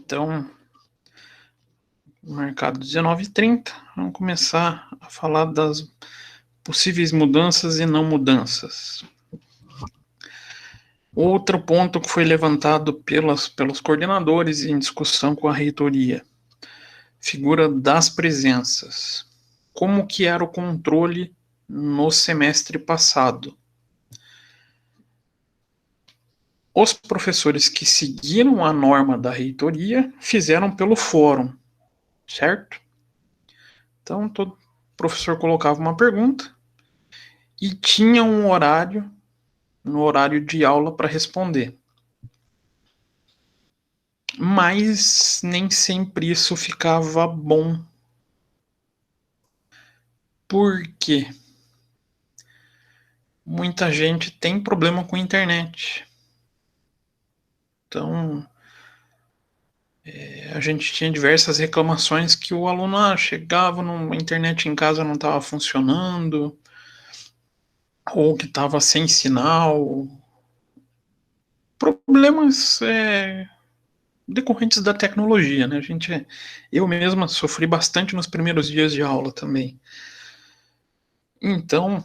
Então, marcado 19h30, vamos começar a falar das possíveis mudanças e não mudanças. Outro ponto que foi levantado pelos coordenadores em discussão com a reitoria, figura das presenças. Como que era o controle no semestre passado? Os professores que seguiram a norma da reitoria fizeram pelo fórum, certo? Então, todo professor colocava uma pergunta e tinha um horário, no horário de aula, para responder. Mas nem sempre isso ficava bom. Por quê? Muita gente tem problema com a internet. Então, a gente tinha diversas reclamações que o aluno chegava, a internet em casa não estava funcionando, ou que estava sem sinal. Problemas decorrentes da tecnologia, né? Eu mesma sofri bastante nos primeiros dias de aula também. Então,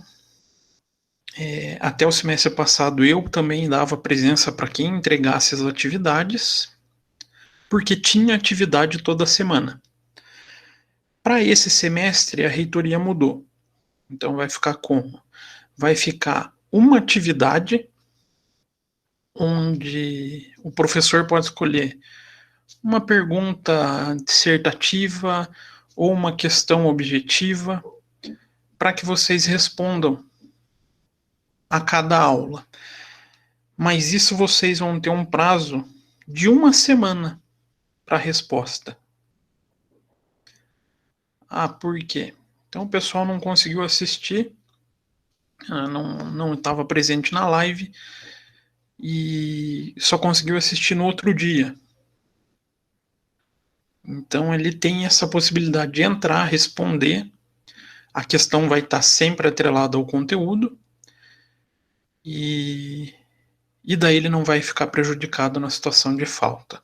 até o semestre passado eu também dava presença para quem entregasse as atividades, porque tinha atividade toda semana. Para esse semestre a reitoria mudou. Então vai ficar como? Vai ficar uma atividade onde o professor pode escolher uma pergunta dissertativa ou uma questão objetiva para que vocês respondam a cada aula. Mas isso vocês vão ter um prazo de uma semana para a resposta. Por quê? Então o pessoal não conseguiu assistir, não estava presente na live e só conseguiu assistir no outro dia. Então ele tem essa possibilidade de entrar, responder, a questão vai estar sempre atrelada ao conteúdo e daí ele não vai ficar prejudicado na situação de falta.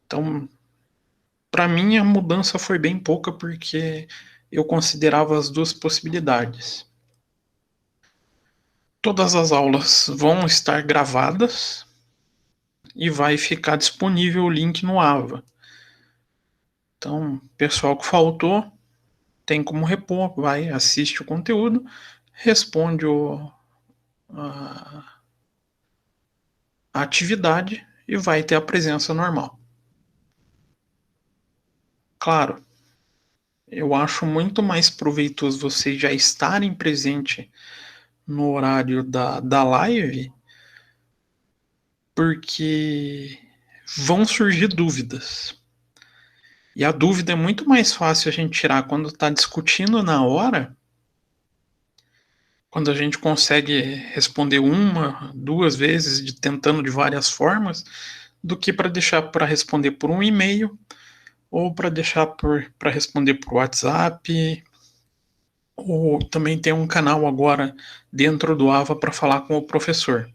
Então, para mim a mudança foi bem pouca porque eu considerava as duas possibilidades. Todas as aulas vão estar gravadas e vai ficar disponível o link no AVA. Então, pessoal que faltou, tem como repor, vai, assiste o conteúdo, responde a atividade e vai ter a presença normal. Claro, eu acho muito mais proveitoso vocês já estarem presente no horário da live, porque vão surgir dúvidas. E a dúvida é muito mais fácil a gente tirar quando está discutindo na hora, quando a gente consegue responder uma, duas vezes, tentando de várias formas, do que para deixar para responder por um e-mail ou para deixar para responder por WhatsApp. Ou também tem um canal agora dentro do AVA para falar com o professor.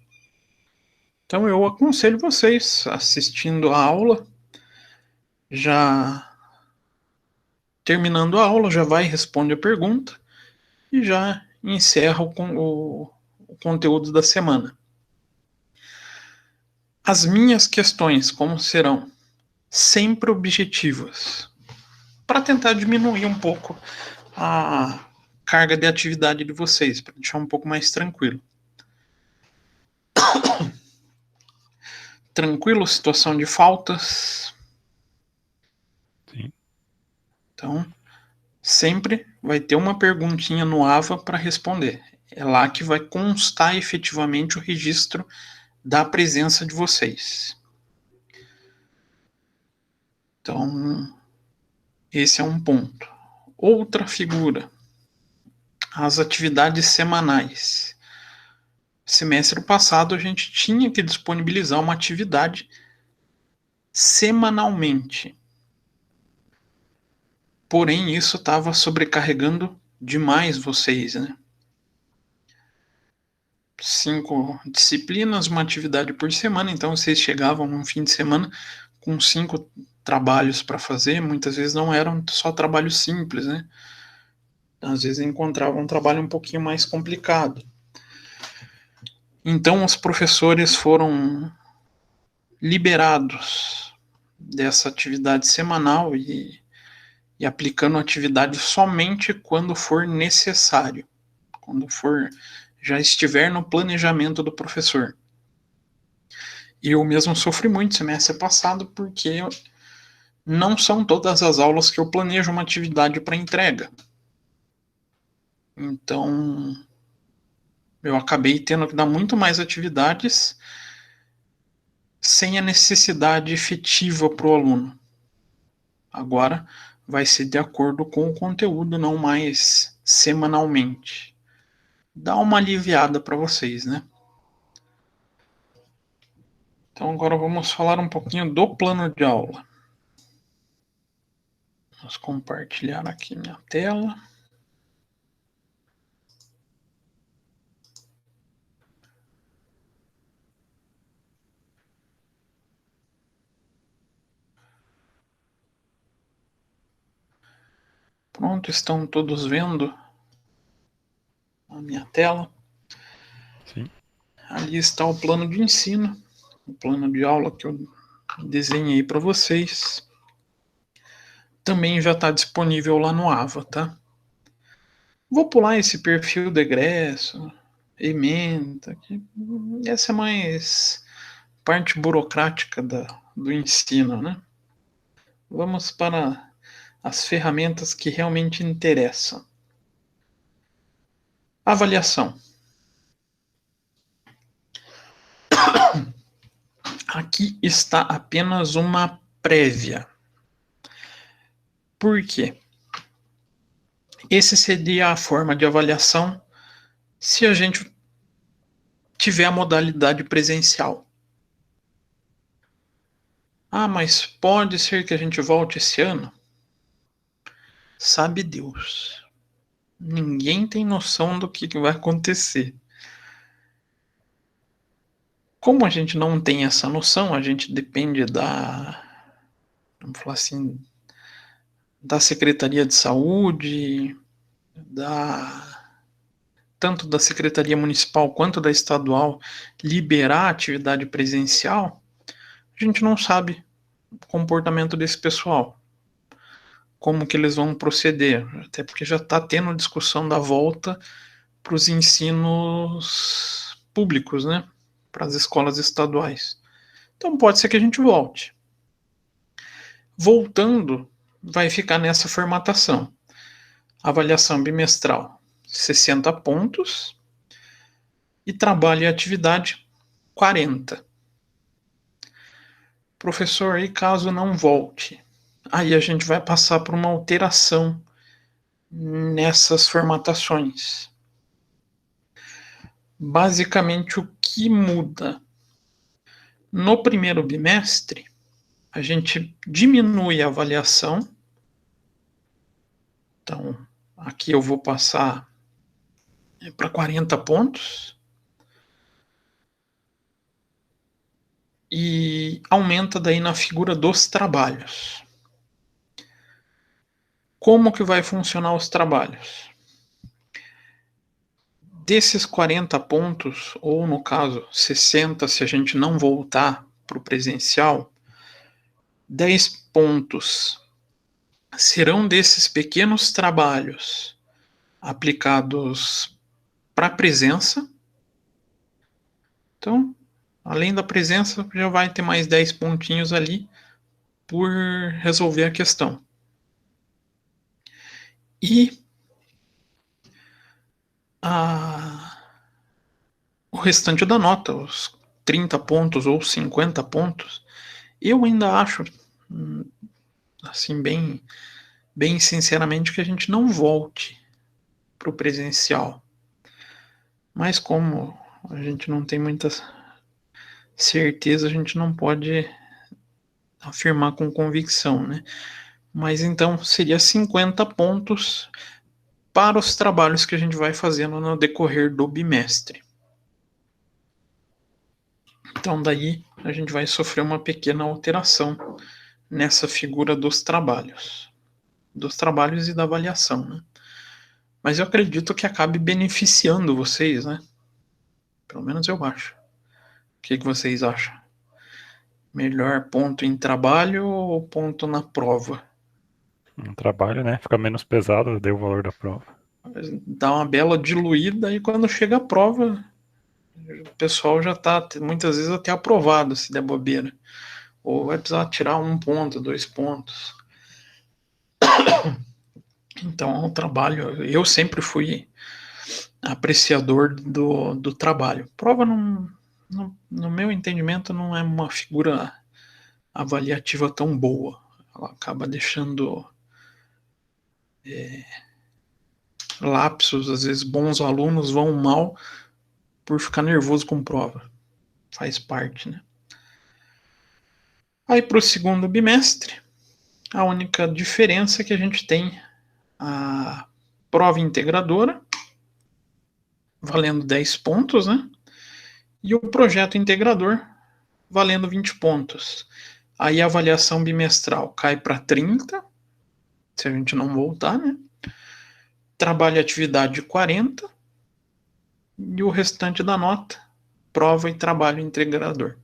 Então eu aconselho vocês, assistindo a aula, já terminando a aula, já vai, responde a pergunta e já encerra o conteúdo da semana. As minhas questões, como serão? Sempre objetivas, para tentar diminuir um pouco a carga de atividade de vocês, para deixar um pouco mais tranquilo. Tranquilo, situação de faltas. Sim. Então, sempre vai ter uma perguntinha no AVA para responder. É lá que vai constar efetivamente o registro da presença de vocês. Então, esse é um ponto. Outra figura, as atividades semanais. Semestre passado a gente tinha que disponibilizar uma atividade semanalmente. Porém, isso estava sobrecarregando demais vocês, né? 5 disciplinas, uma atividade por semana, então vocês chegavam no fim de semana com 5 trabalhos para fazer, muitas vezes não eram só trabalhos simples, né? Às vezes encontrava um trabalho um pouquinho mais complicado. Então os professores foram liberados dessa atividade semanal e aplicando a atividade somente quando for necessário, quando já estiver no planejamento do professor. E eu mesmo sofri muito semestre passado porque não são todas as aulas que eu planejo uma atividade para entrega. Então, eu acabei tendo que dar muito mais atividades sem a necessidade efetiva para o aluno. Agora vai ser de acordo com o conteúdo, não mais semanalmente. Dá uma aliviada para vocês, né? Então agora vamos falar um pouquinho do plano de aula. Vamos compartilhar aqui minha tela. Pronto, estão todos vendo a minha tela? Sim. Ali está o plano de ensino, o plano de aula que eu desenhei para vocês. Também já está disponível lá no AVA, tá? Vou pular esse perfil do egresso, ementa, essa é mais parte burocrática do ensino, né? Vamos para as ferramentas que realmente interessam. Avaliação. Aqui está apenas uma prévia. Por quê? Esse seria a forma de avaliação se a gente tiver a modalidade presencial. Ah, mas pode ser que a gente volte esse ano? Sabe Deus. Ninguém tem noção do que vai acontecer. Como a gente não tem essa noção, a gente depende vamos falar assim, da Secretaria de Saúde, tanto da Secretaria Municipal quanto da Estadual, liberar a atividade presencial, a gente não sabe o comportamento desse pessoal, como que eles vão proceder, até porque já está tendo discussão da volta para os ensinos públicos, né? Para as escolas estaduais. Então pode ser que a gente volte. Voltando, vai ficar nessa formatação. Avaliação bimestral, 60 pontos. E trabalho e atividade, 40. Professor, e caso não volte? Aí a gente vai passar por uma alteração nessas formatações. Basicamente, o que muda? No primeiro bimestre, a gente diminui a avaliação. Então, aqui eu vou passar para 40 pontos. E aumenta daí na figura dos trabalhos. Como que vai funcionar os trabalhos? Desses 40 pontos, ou no caso 60, se a gente não voltar para o presencial, 10 pontos serão desses pequenos trabalhos aplicados para a presença. Então, além da presença, já vai ter mais 10 pontinhos ali por resolver a questão. E o restante da nota, os 30 pontos ou 50 pontos, eu ainda acho, assim, bem sinceramente, que a gente não volte para o presencial. Mas como a gente não tem muita certeza, a gente não pode afirmar com convicção, né? Mas então seria 50 pontos para os trabalhos que a gente vai fazendo no decorrer do bimestre. Então daí a gente vai sofrer uma pequena alteração nessa figura dos trabalhos e da avaliação, né? Mas eu acredito que acabe beneficiando vocês, né? Pelo menos eu acho. O que vocês acham? Melhor ponto em trabalho ou ponto na prova? Um trabalho, né? Fica menos pesado, deu o valor da prova. Dá uma bela diluída e quando chega a prova, o pessoal já tá muitas vezes até aprovado se der bobeira. Ou vai precisar tirar 1 ponto, 2 pontos. Então, o trabalho, eu sempre fui apreciador do trabalho. Prova, no meu entendimento, não é uma figura avaliativa tão boa. Ela acaba deixando lapsos, às vezes bons alunos vão mal por ficar nervoso com prova. Faz parte, né? Aí para o segundo bimestre, a única diferença é que a gente tem a prova integradora, valendo 10 pontos, né? E o projeto integrador, valendo 20 pontos. Aí a avaliação bimestral cai para 30, se a gente não voltar, né? Trabalho e atividade 40, e o restante da nota, prova e trabalho integrador.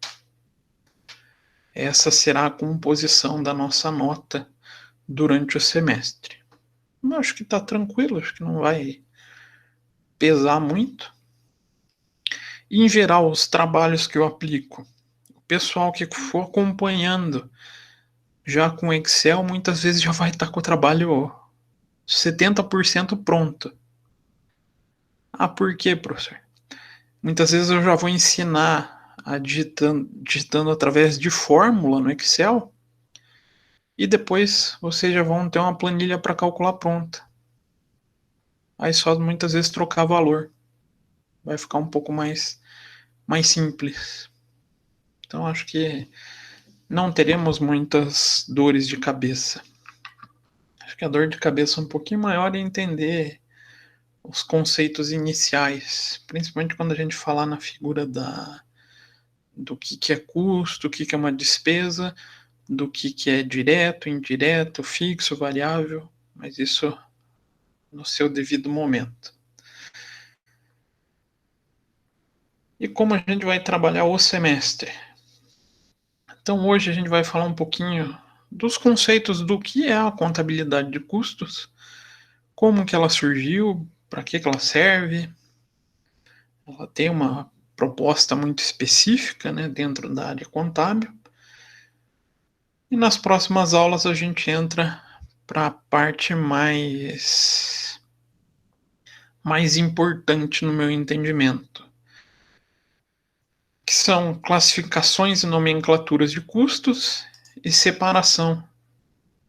Essa será a composição da nossa nota durante o semestre. Eu acho que está tranquilo, acho que não vai pesar muito. E, em geral, os trabalhos que eu aplico, o pessoal que for acompanhando já com Excel, muitas vezes já vai estar com o trabalho 70% pronto. Ah, por quê, professor? Muitas vezes eu já vou ensinar a digitando através de fórmula no Excel e depois vocês já vão ter uma planilha para calcular pronta. Aí só muitas vezes trocar valor. Vai ficar um pouco mais simples. Então acho que não teremos muitas dores de cabeça. Acho que a dor de cabeça um pouquinho maior é entender os conceitos iniciais, principalmente quando a gente falar na figura do que é custo, o que é uma despesa, do que é direto, indireto, fixo, variável, mas isso no seu devido momento. E como a gente vai trabalhar o semestre? Então hoje a gente vai falar um pouquinho dos conceitos do que é a contabilidade de custos, como que ela surgiu, para que ela serve. Ela tem uma proposta muito específica, né, dentro da área contábil. E nas próximas aulas a gente entra para a parte mais importante no meu entendimento, que são classificações e nomenclaturas de custos e separação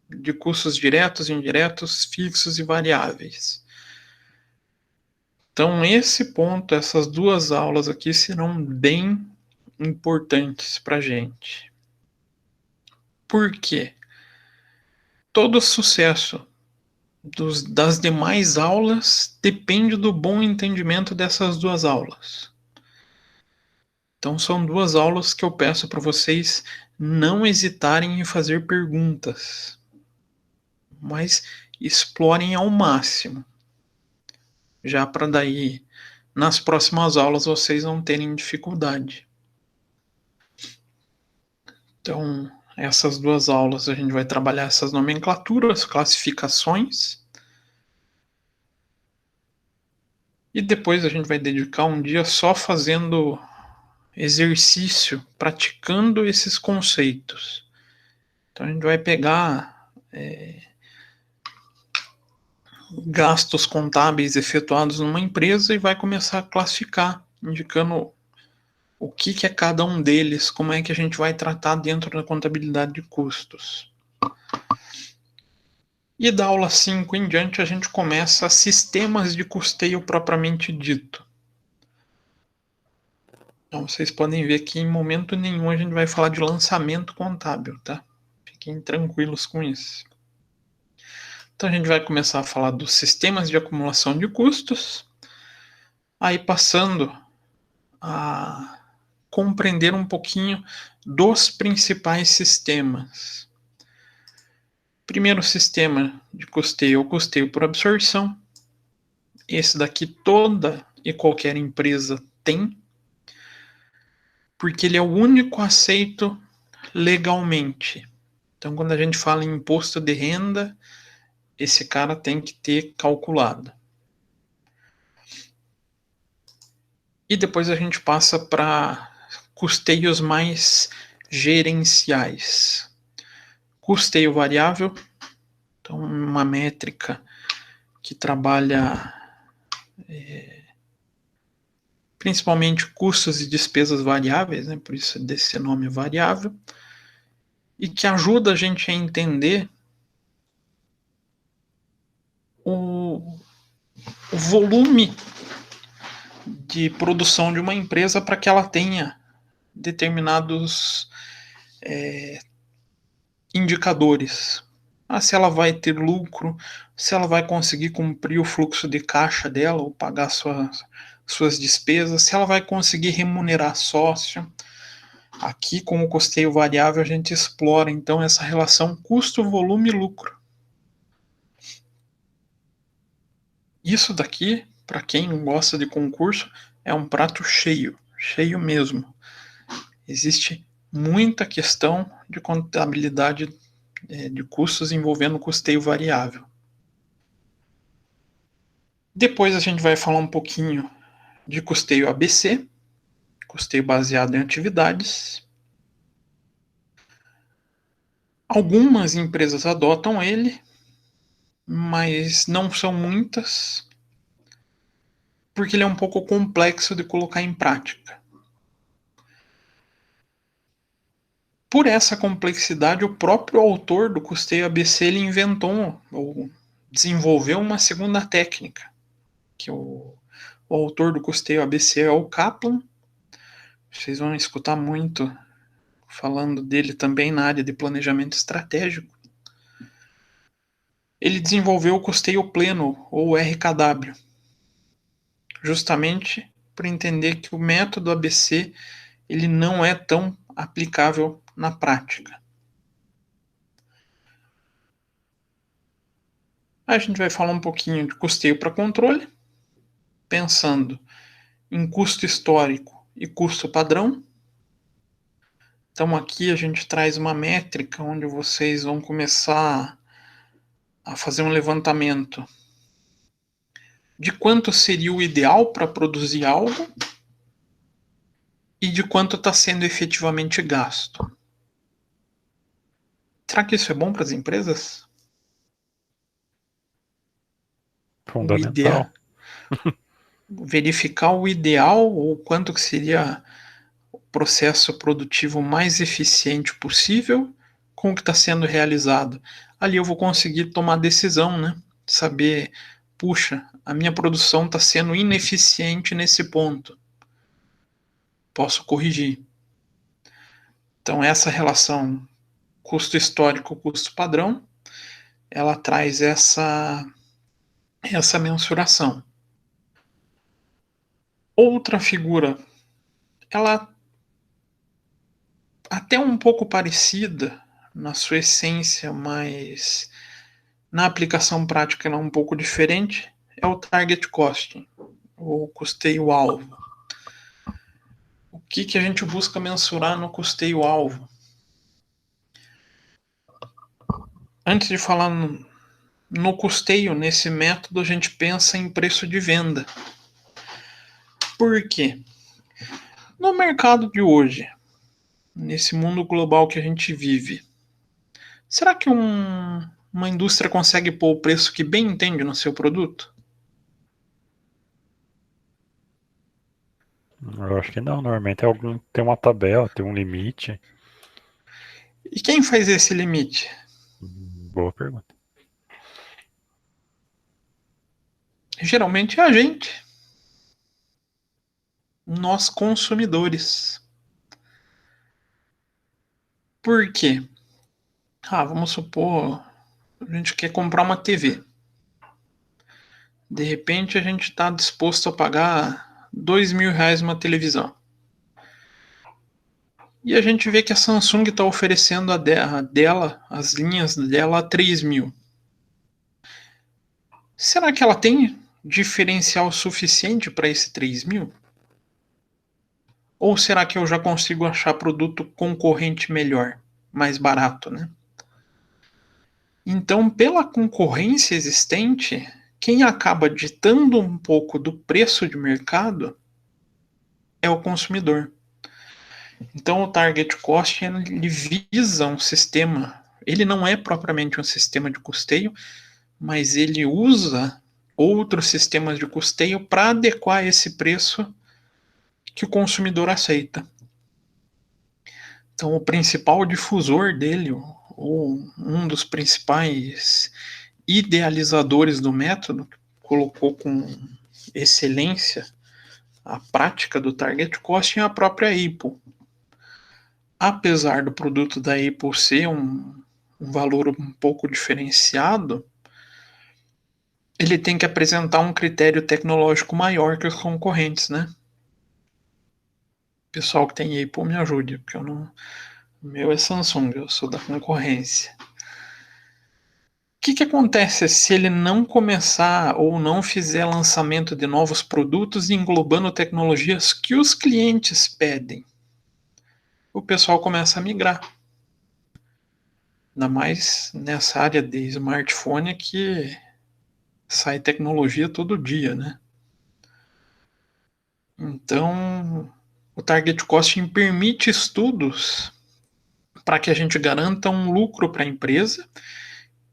de custos diretos, indiretos, fixos e variáveis. Então, esse ponto, essas duas aulas aqui serão bem importantes para a gente. Por quê? Todo sucesso das demais aulas depende do bom entendimento dessas duas aulas. Então, são duas aulas que eu peço para vocês não hesitarem em fazer perguntas, mas explorem ao máximo, já para daí, nas próximas aulas, vocês não terem dificuldade. Então, essas duas aulas a gente vai trabalhar essas nomenclaturas, classificações, e depois a gente vai dedicar um dia só fazendo exercício, praticando esses conceitos. Então a gente vai pegar gastos contábeis efetuados numa empresa e vai começar a classificar, indicando o que é cada um deles, como é que a gente vai tratar dentro da contabilidade de custos. E da aula 5 em diante a gente começa sistemas de custeio propriamente dito. Então vocês podem ver que em momento nenhum a gente vai falar de lançamento contábil, tá? Fiquem tranquilos com isso. Então a gente vai começar a falar dos sistemas de acumulação de custos, aí passando a compreender um pouquinho dos principais sistemas. Primeiro sistema de custeio é o custeio por absorção. Esse daqui toda e qualquer empresa tem, porque ele é o único aceito legalmente. Então, quando a gente fala em imposto de renda, esse cara tem que ter calculado. E depois a gente passa para custeios mais gerenciais. Custeio variável, então uma métrica que trabalha principalmente custos e despesas variáveis, né, por isso desse nome variável, e que ajuda a gente a entender o volume de produção de uma empresa para que ela tenha determinados indicadores. Se ela vai ter lucro, se ela vai conseguir cumprir o fluxo de caixa dela ou pagar suas despesas, se ela vai conseguir remunerar sócio. Aqui, com o custeio variável, a gente explora então essa relação custo, volume e lucro. Isso daqui, para quem gosta de concurso, é um prato cheio, cheio mesmo. Existe muita questão de contabilidade de custos envolvendo custeio variável. Depois a gente vai falar um pouquinho de custeio ABC, custeio baseado em atividades. Algumas empresas adotam ele, mas não são muitas, porque ele é um pouco complexo de colocar em prática. Por essa complexidade, o próprio autor do custeio ABC ele inventou ou desenvolveu uma segunda técnica, que o autor do custeio ABC é o Kaplan. Vocês vão escutar muito falando dele também na área de planejamento estratégico. Ele desenvolveu o custeio pleno, ou RKW, justamente por entender que o método ABC ele não é tão aplicável na prática. A gente vai falar um pouquinho de custeio para controle, pensando em custo histórico e custo padrão. Então aqui a gente traz uma métrica onde vocês vão começar a fazer um levantamento de quanto seria o ideal para produzir algo e de quanto está sendo efetivamente gasto. Será que isso é bom para as empresas? O ideal, Fundamental. verificar o ideal ou quanto que seria o processo produtivo mais eficiente possível com o que está sendo realizado. Ali eu vou conseguir tomar decisão, né? Saber, puxa, a minha produção está sendo ineficiente nesse ponto. Posso corrigir. Então essa relação custo histórico, custo padrão, ela traz essa mensuração. Outra figura, ela até um pouco parecida na sua essência, mas na aplicação prática ela é um pouco diferente, é o target costing, ou custeio-alvo. O que a gente busca mensurar no custeio-alvo? Antes de falar no custeio, nesse método, a gente pensa em preço de venda. Por quê? No mercado de hoje, nesse mundo global que a gente vive, será que uma indústria consegue pôr o preço que bem entende no seu produto? Eu acho que não, normalmente tem uma tabela, tem um limite. E quem faz esse limite? Boa pergunta. Geralmente é a gente. Nós consumidores. Por quê? Vamos supor, a gente quer comprar uma TV. De repente a gente está disposto a pagar R$ 2.000 uma televisão. E a gente vê que a Samsung está oferecendo as linhas dela a 3.000. Será que ela tem diferencial suficiente para esse 3.000? Ou será que eu já consigo achar produto concorrente melhor, mais barato, né? Então, pela concorrência existente, quem acaba ditando um pouco do preço de mercado é o consumidor. Então, o target cost ele visa um sistema, ele não é propriamente um sistema de custeio, mas ele usa outros sistemas de custeio para adequar esse preço que o consumidor aceita. Então, o principal difusor dele, ou um dos principais idealizadores do método, colocou com excelência a prática do target cost é a própria Apple. Apesar do produto da Apple ser um valor um pouco diferenciado, ele tem que apresentar um critério tecnológico maior que os concorrentes, né? Pessoal que tem Apple me ajude, porque eu não. O meu é Samsung, eu sou da concorrência. O que acontece se ele não começar ou não fizer lançamento de novos produtos englobando tecnologias que os clientes pedem? O pessoal começa a migrar. Ainda mais nessa área de smartphone que sai tecnologia todo dia, né? Então, o target costing permite estudos para que a gente garanta um lucro para a empresa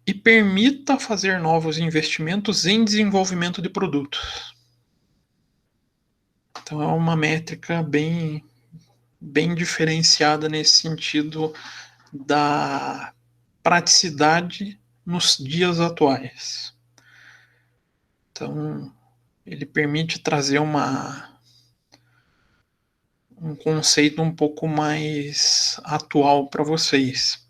e permita fazer novos investimentos em desenvolvimento de produtos. Então é uma métrica bem diferenciada nesse sentido da praticidade nos dias atuais. Então, ele permite trazer um conceito um pouco mais atual para vocês.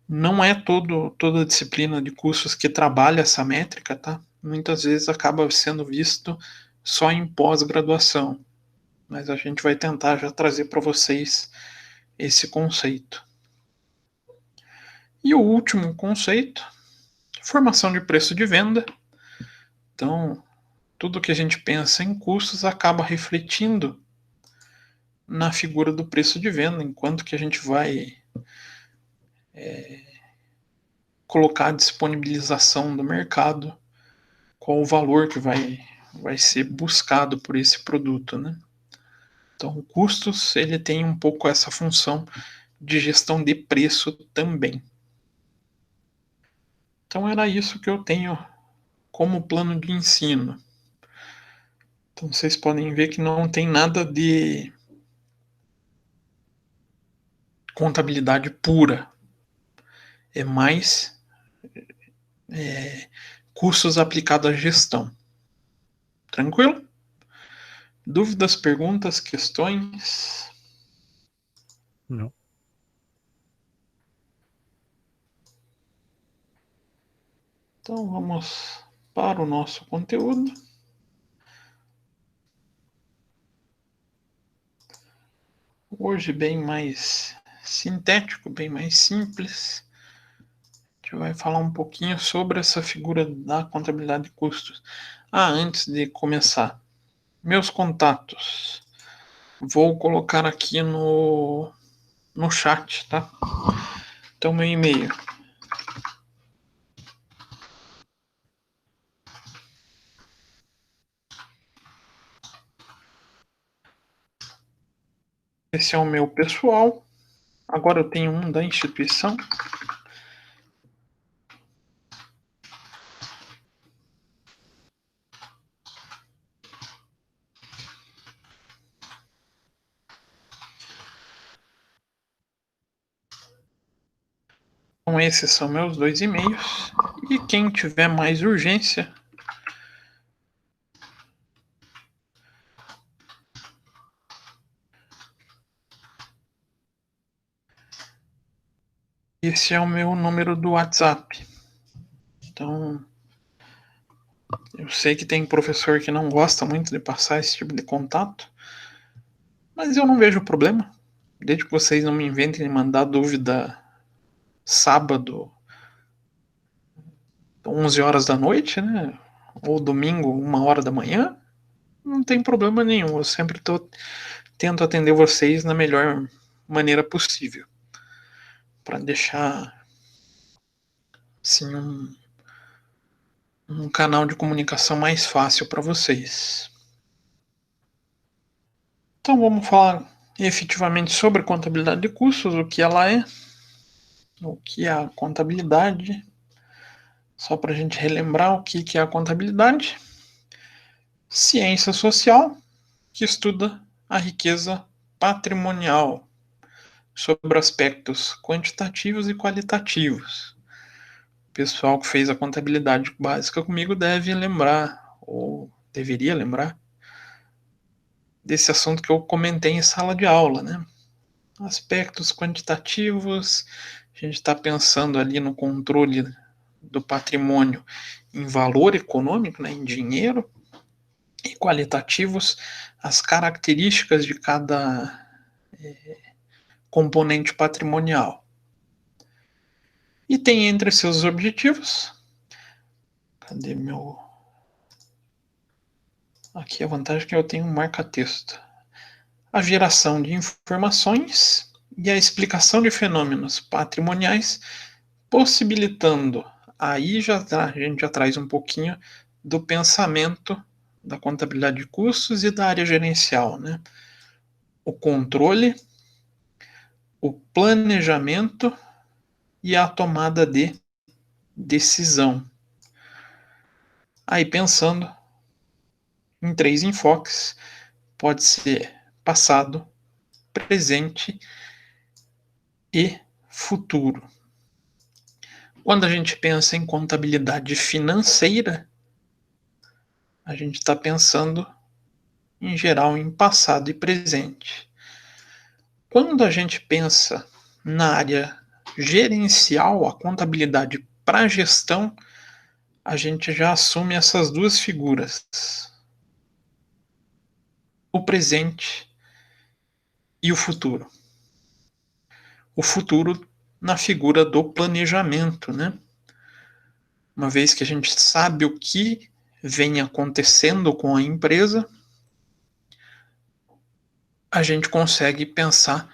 Não é toda a disciplina de cursos que trabalha essa métrica, tá? Muitas vezes acaba sendo visto só em pós-graduação, mas a gente vai tentar já trazer para vocês esse conceito. E o último conceito, formação de preço de venda. Então, tudo que a gente pensa em custos acaba refletindo na figura do preço de venda, enquanto que a gente vai colocar a disponibilização do mercado, qual o valor que vai ser buscado por esse produto, né? Então, o custos ele tem um pouco essa função de gestão de preço também. Então, era isso que eu tenho como plano de ensino. Então, vocês podem ver que não tem nada de contabilidade pura. É mais custos aplicados à gestão. Tranquilo? Dúvidas, perguntas, questões? Não. Então vamos para o nosso conteúdo. Hoje bem mais sintético, bem mais simples. A gente vai falar um pouquinho sobre essa figura da contabilidade de custos. Antes de começar, meus contatos. Vou colocar aqui no chat, tá? Então, meu e-mail. Esse é o meu pessoal. Agora eu tenho um da instituição. Então, esses são meus dois e-mails. E quem tiver mais urgência, esse é o meu número do WhatsApp. Então, eu sei que tem professor que não gosta muito de passar esse tipo de contato, mas eu não vejo problema. desde que vocês não me inventem de mandar dúvida sábado, 11 horas da noite, né? Ou domingo, 1 hora da manhã, não tem problema nenhum. Eu sempre tento atender vocês na melhor maneira possível, para deixar assim, um canal de comunicação mais fácil para vocês. Então vamos falar efetivamente sobre contabilidade de custos, o que ela é, o que é a contabilidade. Só para a gente relembrar o que é a contabilidade. Ciência social, que estuda a riqueza patrimonial sobre aspectos quantitativos e qualitativos. O pessoal que fez a contabilidade básica comigo deve lembrar, ou deveria lembrar, desse assunto que eu comentei em sala de aula, né? Aspectos quantitativos, a gente está pensando ali no controle do patrimônio em valor econômico, né, em dinheiro, e qualitativos, as características de cada componente patrimonial. E tem entre seus objetivos, cadê meu... Aqui a vantagem é que eu tenho um marca-texto. A geração de informações e a explicação de fenômenos patrimoniais, possibilitando, aí a gente já traz um pouquinho do pensamento da contabilidade de custos e da área gerencial, né? O controle, o planejamento e a tomada de decisão. Aí pensando em 3 enfoques, pode ser passado, presente e futuro. Quando a gente pensa em contabilidade financeira, a gente está pensando em geral em passado e presente. Quando a gente pensa na área gerencial, a contabilidade para gestão, a gente já assume essas duas figuras, o presente e o futuro. O futuro na figura do planejamento, né? Uma vez que a gente sabe o que vem acontecendo com a empresa, a gente consegue pensar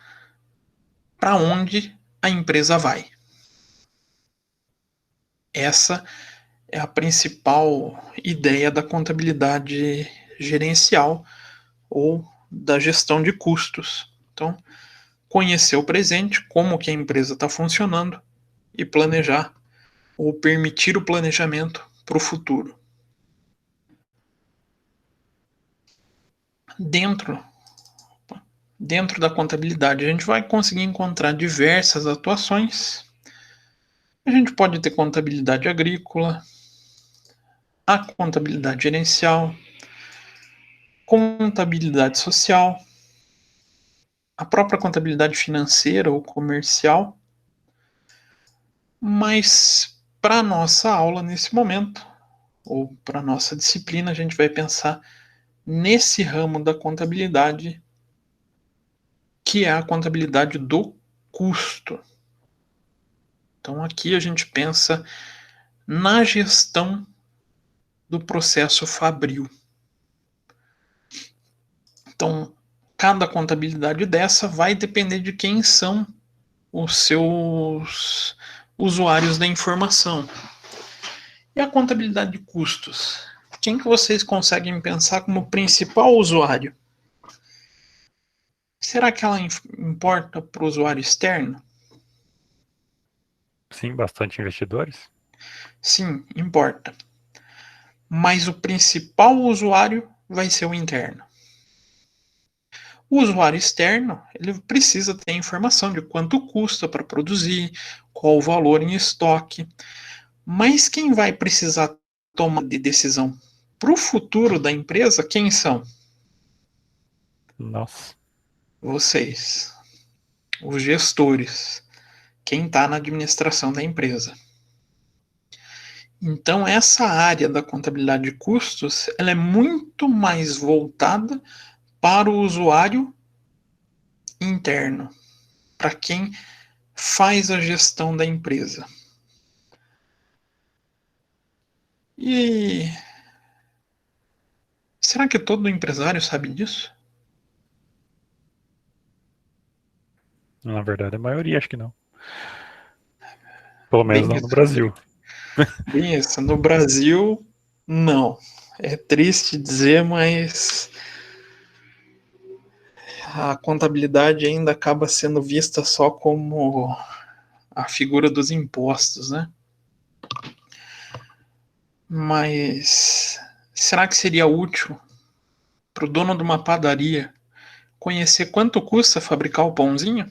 para onde a empresa vai. Essa é a principal ideia da contabilidade gerencial ou da gestão de custos. Então, conhecer o presente, como que a empresa está funcionando e planejar ou permitir o planejamento para o futuro. Dentro da contabilidade, a gente vai conseguir encontrar diversas atuações. A gente pode ter contabilidade agrícola, a contabilidade gerencial, contabilidade social, a própria contabilidade financeira ou comercial. Mas para a nossa aula nesse momento, ou para a nossa disciplina, a gente vai pensar nesse ramo da contabilidade, que é a contabilidade do custo. Então aqui a gente pensa na gestão do processo fabril. Então, cada contabilidade dessa vai depender de quem são os seus usuários da informação. E a contabilidade de custos? Quem que vocês conseguem pensar como principal usuário? Será que ela importa para o usuário externo? Sim, bastante investidores. Sim, importa. Mas o principal usuário vai ser o interno. O usuário externo, ele precisa ter informação de quanto custa para produzir, qual o valor em estoque. Mas quem vai precisar tomar de decisão para o futuro da empresa, quem são? Nossa. Vocês, os gestores, quem está na administração da empresa. Então, essa área da contabilidade de custos, ela é muito mais voltada para o usuário interno. para quem faz a gestão da empresa. E será que todo empresário sabe disso? Na verdade, a maioria acho que não. Pelo menos Bem não no isso, Brasil. bem isso. No Brasil, não. É triste dizer, mas a contabilidade ainda acaba sendo vista só como a figura dos impostos, né? Mas será que seria útil para o dono de uma padaria conhecer quanto custa fabricar o pãozinho?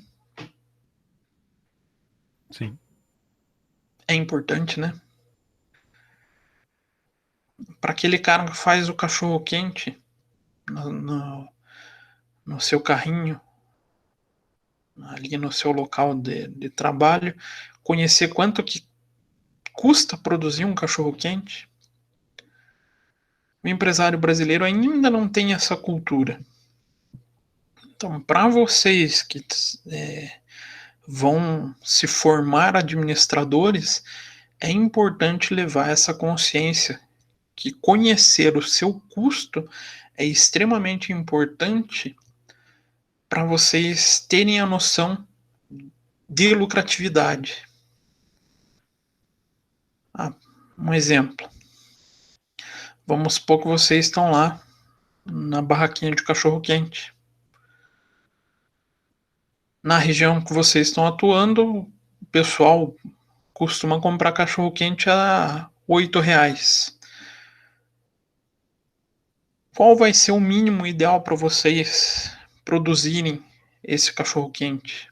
Sim. É importante, né? Para aquele cara que faz o cachorro quente no seu carrinho, ali no seu local de trabalho, conhecer quanto que custa produzir um cachorro quente. O empresário brasileiro ainda não tem essa cultura. Então, para vocês que vão se formar administradores, é importante levar essa consciência que conhecer o seu custo é extremamente importante para vocês terem a noção de lucratividade. Um exemplo. Vamos supor que vocês estão lá na barraquinha de cachorro quente. Na região que vocês estão atuando, o pessoal costuma comprar cachorro quente a R$ 8. Qual vai ser o mínimo ideal para vocês produzirem esse cachorro quente?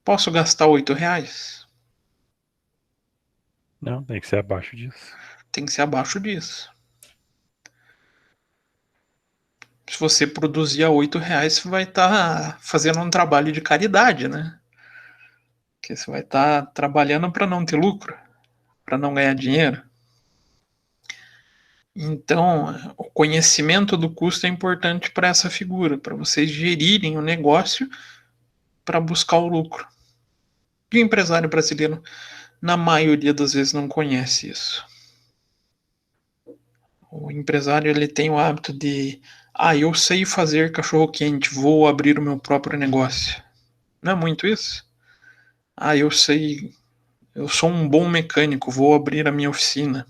Posso gastar R$ 8? Não, tem que ser abaixo disso. Tem que ser abaixo disso. Se você produzir a R$ 8, você vai estar fazendo um trabalho de caridade, né? Porque você vai estar trabalhando para não ter lucro, para não ganhar dinheiro. Então, o conhecimento do custo é importante para essa figura, para vocês gerirem o negócio para buscar o lucro. E o empresário brasileiro, na maioria das vezes, não conhece isso. O empresário ele tem o hábito de, eu sei fazer cachorro quente, vou abrir o meu próprio negócio. Não é muito isso? Eu sei, eu sou um bom mecânico, vou abrir a minha oficina.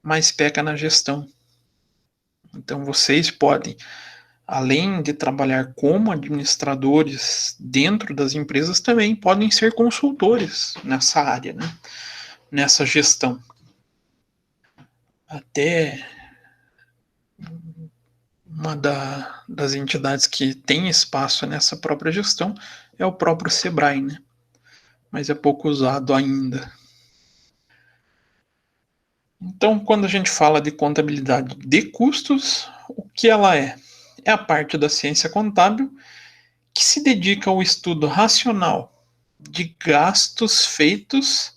Mas peca na gestão. Então vocês podem, além de trabalhar como administradores dentro das empresas, também podem ser consultores nessa área, né? Nessa gestão. Até uma das entidades que tem espaço nessa própria gestão é o próprio Sebrae, né? Mas é pouco usado ainda. Então, quando a gente fala de contabilidade de custos, o que ela é? É a parte da ciência contábil que se dedica ao estudo racional de gastos feitos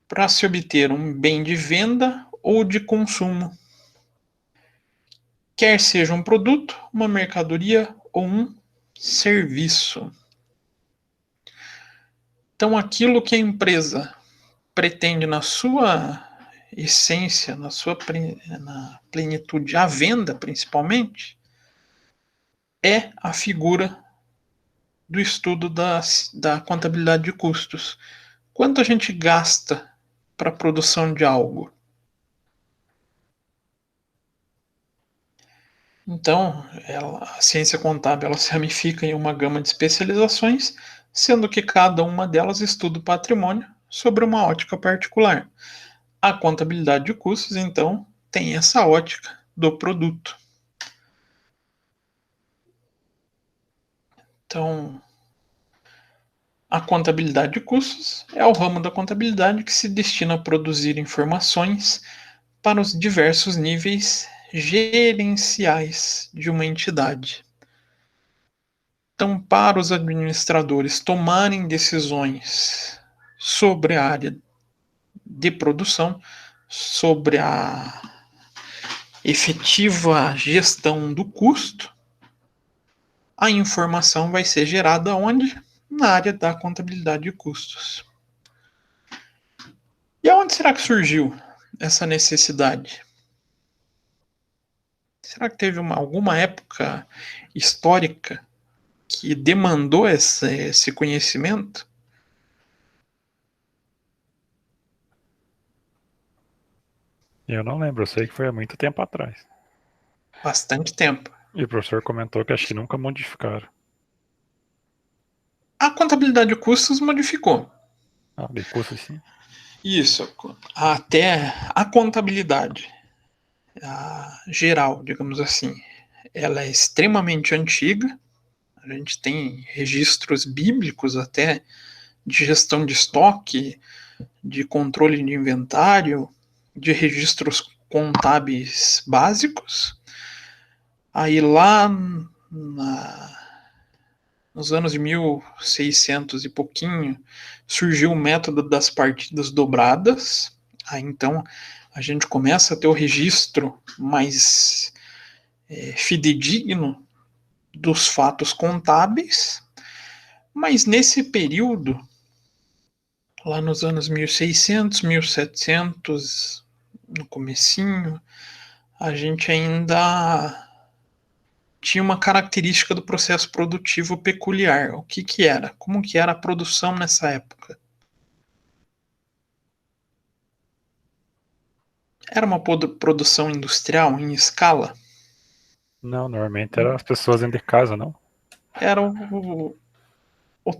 para se obter um bem de venda ou de consumo, quer seja um produto, uma mercadoria ou um serviço. Então, aquilo que a empresa pretende na sua essência, na plenitude, a venda principalmente, é a figura do estudo da contabilidade de custos. Quanto a gente gasta para a produção de algo? Então, a ciência contábil ela se ramifica em uma gama de especializações, sendo que cada uma delas estuda o patrimônio sobre uma ótica particular. A contabilidade de custos, então, tem essa ótica do produto. Então, a contabilidade de custos é o ramo da contabilidade que se destina a produzir informações para os diversos níveis gerenciais de uma entidade. Então, para os administradores tomarem decisões sobre a área de produção, sobre efetiva gestão do custo, a informação vai ser gerada onde? Na área da contabilidade de custos. E aonde será que surgiu essa necessidade? Será que teve alguma época histórica que demandou esse conhecimento? Eu não lembro, eu sei que foi há muito tempo atrás. Bastante tempo. E o professor comentou que acho que nunca modificaram. A contabilidade de custos modificou. Ah, de custo sim. Isso, até a contabilidade a geral, digamos assim, ela é extremamente antiga. A gente tem registros bíblicos até de gestão de estoque, de controle de inventário, de registros contábeis básicos. Aí lá nos anos de 1600 e pouquinho, surgiu o método das partidas dobradas. Aí então a gente começa a ter o registro mais fidedigno dos fatos contábeis, mas nesse período, lá nos anos 1600, 1700, no comecinho, a gente ainda tinha uma característica do processo produtivo peculiar. O que que era? Como que era a produção nessa época? Era uma produção industrial em escala? Não, normalmente eram as pessoas dentro de casa, não? Era o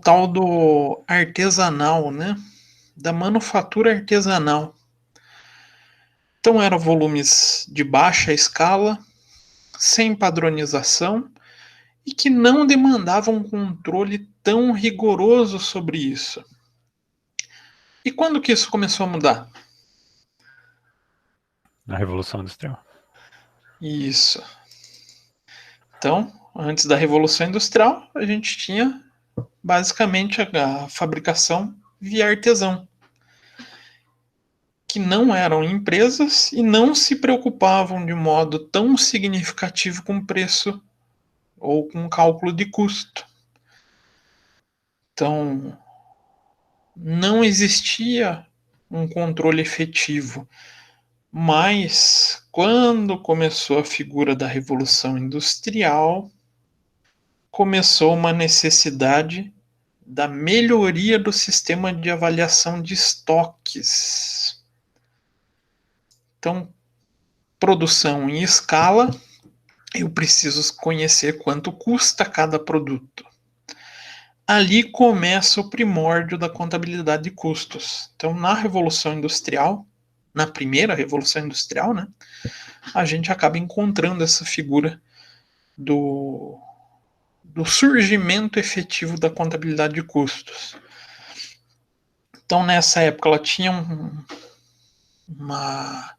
tal do artesanal, né? Da manufatura artesanal. Então eram volumes de baixa escala, sem padronização e que não demandavam um controle tão rigoroso sobre isso. E quando que isso começou a mudar? Na Revolução Industrial. Isso. Então, antes da Revolução Industrial, a gente tinha basicamente a fabricação via artesão, que não eram empresas e não se preocupavam de modo tão significativo com preço ou com cálculo de custo. Então, não existia um controle efetivo. Mas, quando começou a figura da Revolução Industrial, começou uma necessidade da melhoria do sistema de avaliação de estoques. Então, produção em escala, eu preciso conhecer quanto custa cada produto. Ali começa o primórdio da contabilidade de custos. Então, na Revolução Industrial, na primeira Revolução Industrial, né, a gente acaba encontrando essa figura do, do surgimento efetivo da contabilidade de custos. Então, nessa época, ela tinha uma,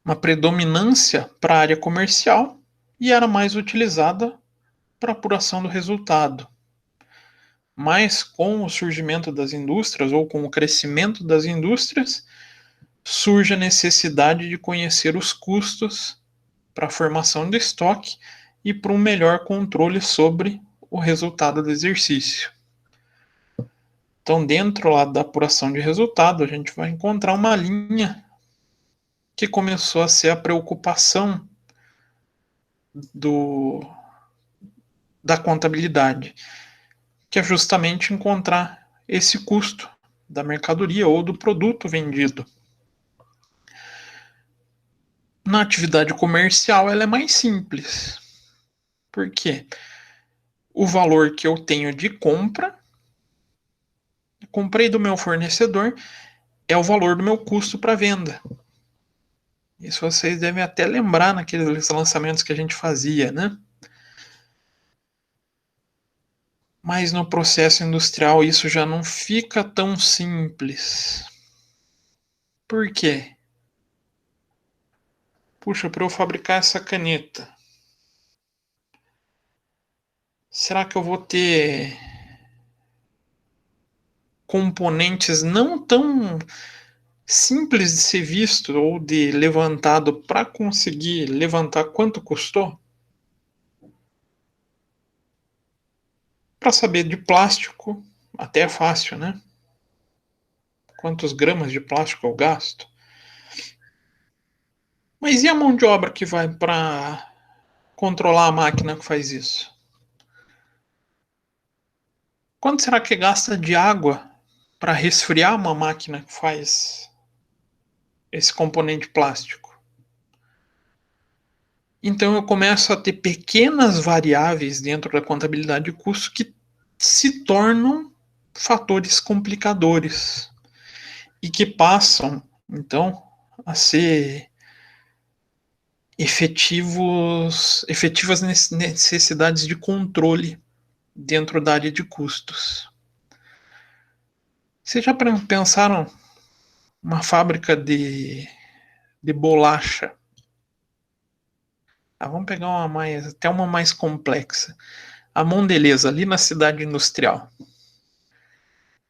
uma predominância para a área comercial e era mais utilizada para apuração do resultado. Mas com o surgimento das indústrias ou com o crescimento das indústrias, surge a necessidade de conhecer os custos para a formação do estoque e para um melhor controle sobre o resultado do exercício. Então, dentro lá da apuração de resultado, a gente vai encontrar uma linha que começou a ser a preocupação do, da contabilidade, que é justamente encontrar esse custo da mercadoria ou do produto vendido. Na atividade comercial, ela é mais simples. Por quê? O valor que eu tenho de compra, comprei do meu fornecedor, é o valor do meu custo para venda. Isso vocês devem até lembrar naqueles lançamentos que a gente fazia, né? Mas no processo industrial isso já não fica tão simples. Por quê? Puxa, para eu fabricar essa caneta, será que eu vou ter componentes não tão simples de ser visto ou de levantado para conseguir levantar quanto custou? Para saber de plástico, até é fácil, né? Quantos gramas de plástico eu gasto? Mas e a mão de obra que vai para controlar a máquina que faz isso? Quanto será que gasta de água para resfriar uma máquina que faz esse componente plástico? Então eu começo a ter pequenas variáveis dentro da contabilidade de custo que se tornam fatores complicadores e que passam, então, a ser efetivas necessidades de controle dentro da área de custos. Vocês já pensaram uma fábrica de bolacha? Vamos pegar até uma mais complexa. A Mondelez, ali na cidade industrial.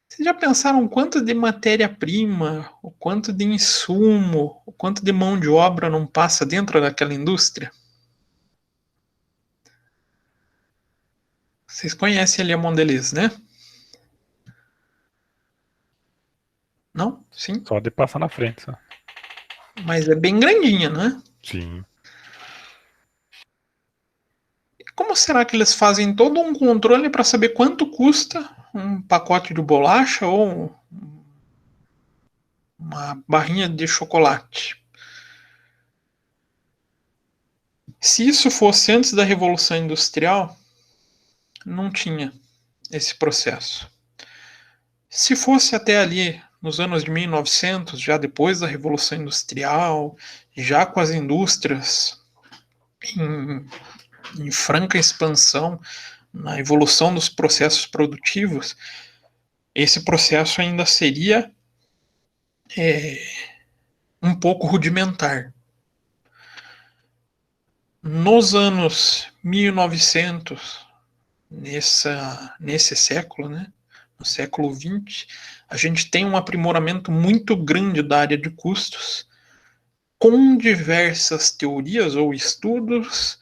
Vocês já pensaram o quanto de matéria-prima, o quanto de insumo, o quanto de mão de obra não passa dentro daquela indústria? Vocês conhecem ali a Mondelez, né? Não? Sim? Só de passar na frente, só. Mas é bem grandinha, né? Sim. Como será que eles fazem todo um controle para saber quanto custa um pacote de bolacha ou uma barrinha de chocolate? Se isso fosse antes da Revolução Industrial, não tinha esse processo. Se fosse até ali nos anos de 1900, já depois da Revolução Industrial, já com as indústrias em, em franca expansão, na evolução dos processos produtivos, esse processo ainda seria um pouco rudimentar. Nos anos 1900, nesse século, né, no século XX, a gente tem um aprimoramento muito grande da área de custos, com diversas teorias ou estudos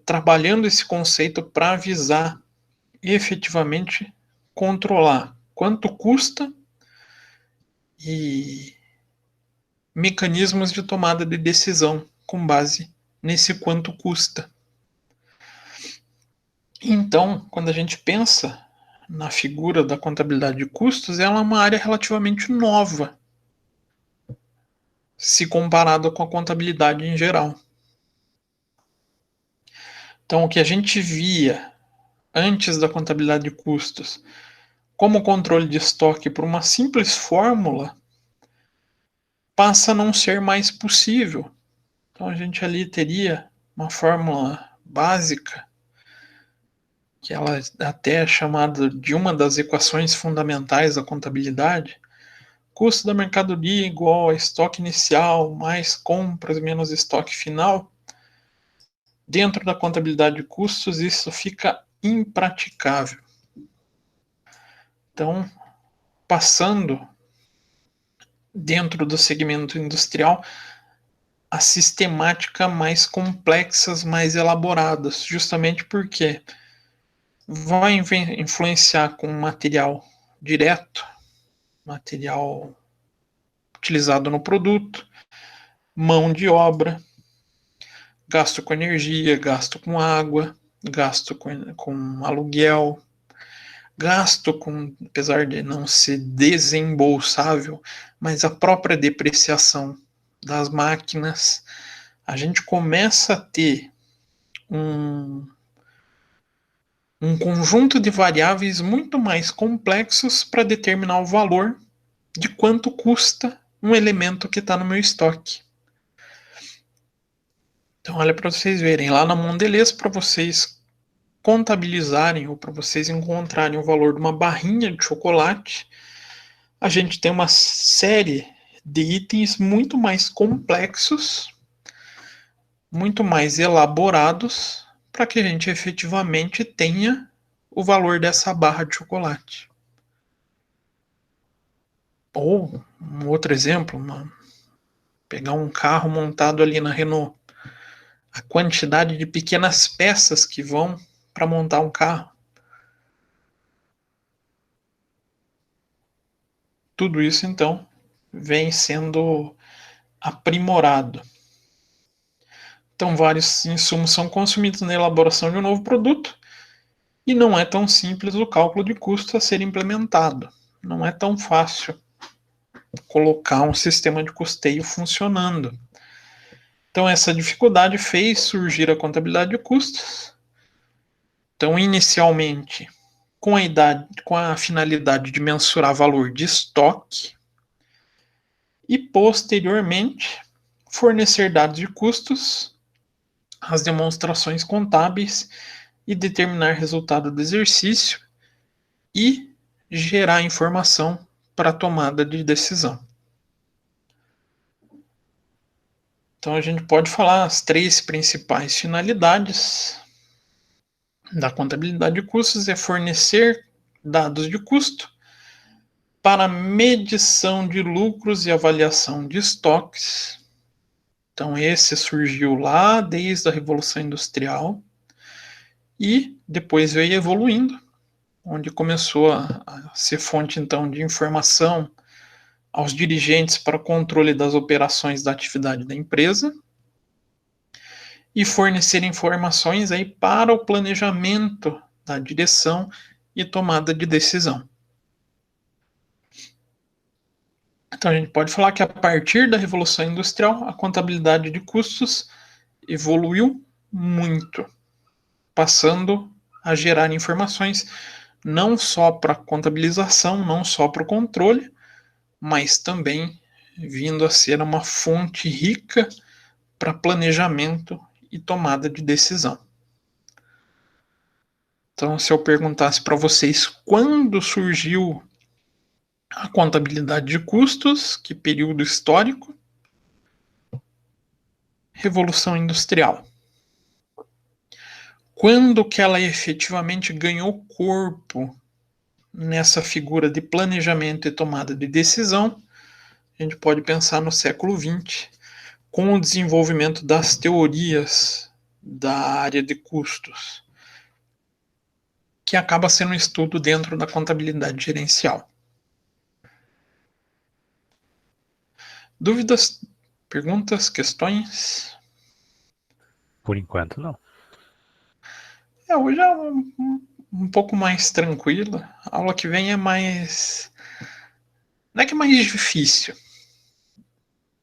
trabalhando esse conceito para visar efetivamente controlar quanto custa e mecanismos de tomada de decisão com base nesse quanto custa. Então, quando a gente pensa na figura da contabilidade de custos, ela é uma área relativamente nova, se comparada com a contabilidade em geral. Então, o que a gente via antes da contabilidade de custos como controle de estoque por uma simples fórmula passa a não ser mais possível. Então, a gente ali teria uma fórmula básica, que ela até é chamada de uma das equações fundamentais da contabilidade. Custo da mercadoria igual a estoque inicial mais compras menos estoque final. Dentro da contabilidade de custos, isso fica impraticável. Então, passando dentro do segmento industrial, a sistemática mais complexas, mais elaboradas, justamente porque vai influenciar com material direto, material utilizado no produto, mão de obra, gasto com energia, gasto com água, gasto com aluguel, gasto com, apesar de não ser desembolsável, mas a própria depreciação das máquinas, a gente começa a ter um conjunto de variáveis muito mais complexos para determinar o valor de quanto custa um elemento que está no meu estoque. Então, olha para vocês verem, lá na Mondelez, para vocês contabilizarem ou para vocês encontrarem o valor de uma barrinha de chocolate, a gente tem uma série de itens muito mais complexos, muito mais elaborados, para que a gente efetivamente tenha o valor dessa barra de chocolate. Ou, um outro exemplo, pegar um carro montado ali na Renault. A quantidade de pequenas peças que vão para montar um carro. Tudo isso, então, vem sendo aprimorado. Então, vários insumos são consumidos na elaboração de um novo produto e não é tão simples o cálculo de custo a ser implementado. Não é tão fácil colocar um sistema de custeio funcionando. Então, essa dificuldade fez surgir a contabilidade de custos. Então, inicialmente, com a finalidade de mensurar valor de estoque e, posteriormente, fornecer dados de custos, as demonstrações contábeis e determinar resultado do exercício e gerar informação para a tomada de decisão. Então a gente pode falar as 3 principais finalidades da contabilidade de custos é fornecer dados de custo para medição de lucros e avaliação de estoques. Então esse surgiu lá desde a Revolução Industrial e depois veio evoluindo, onde começou a ser fonte então de informação aos dirigentes para o controle das operações da atividade da empresa e fornecer informações aí para o planejamento da direção e tomada de decisão. Então a gente pode falar que a partir da Revolução Industrial, a contabilidade de custos evoluiu muito, passando a gerar informações não só para contabilização, não só para o controle, mas também vindo a ser uma fonte rica para planejamento e tomada de decisão. Então, se eu perguntasse para vocês quando surgiu a contabilidade de custos, que período histórico? Revolução Industrial. Quando que ela efetivamente ganhou corpo nessa figura de planejamento e tomada de decisão? A gente pode pensar no século XX, com o desenvolvimento das teorias da área de custos, que acaba sendo um estudo dentro da contabilidade gerencial. Dúvidas, perguntas, questões? Por enquanto, não. Hoje é um pouco mais tranquila. A aula que vem é mais. Não é que é mais difícil.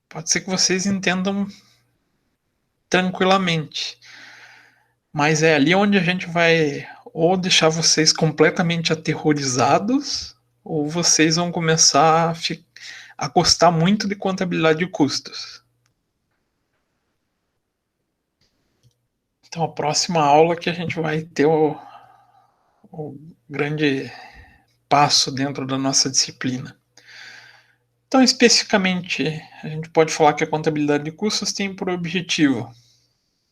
Pode ser que vocês entendam tranquilamente. Mas é ali onde a gente vai ou deixar vocês completamente aterrorizados, ou vocês vão começar a gostar muito de contabilidade de custos. Então, a próxima aula que a gente vai ter o grande passo dentro da nossa disciplina. Então, especificamente, a gente pode falar que a contabilidade de custos tem por objetivo,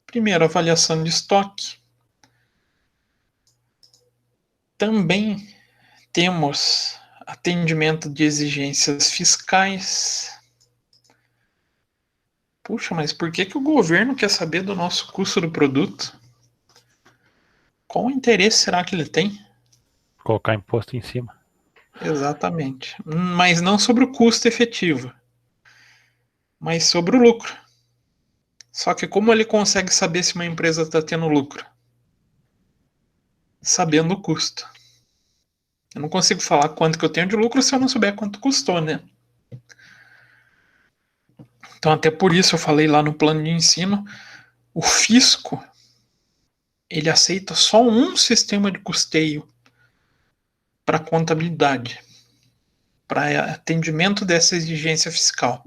primeiro, avaliação de estoque. Também temos atendimento de exigências fiscais. Puxa, mas por que o governo quer saber do nosso custo do produto? Qual interesse será que ele tem? Colocar imposto em cima. Exatamente. Mas não sobre o custo efetivo, mas sobre o lucro. Só que como ele consegue saber se uma empresa está tendo lucro? Sabendo o custo. Eu não consigo falar quanto que eu tenho de lucro se eu não souber quanto custou, né? Então, até por isso eu falei lá no plano de ensino, o fisco, ele aceita só um sistema de custeio para contabilidade, para atendimento dessa exigência fiscal.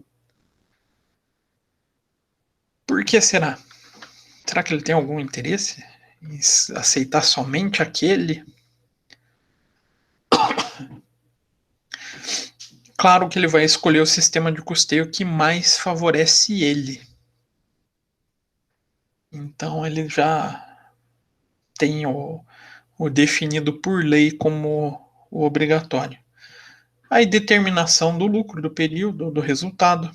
Por que será? Será que ele tem algum interesse em aceitar somente aquele? Claro que ele vai escolher o sistema de custeio que mais favorece ele. Então ele já tem o definido por lei como o obrigatório. Aí determinação do lucro, do período, do resultado.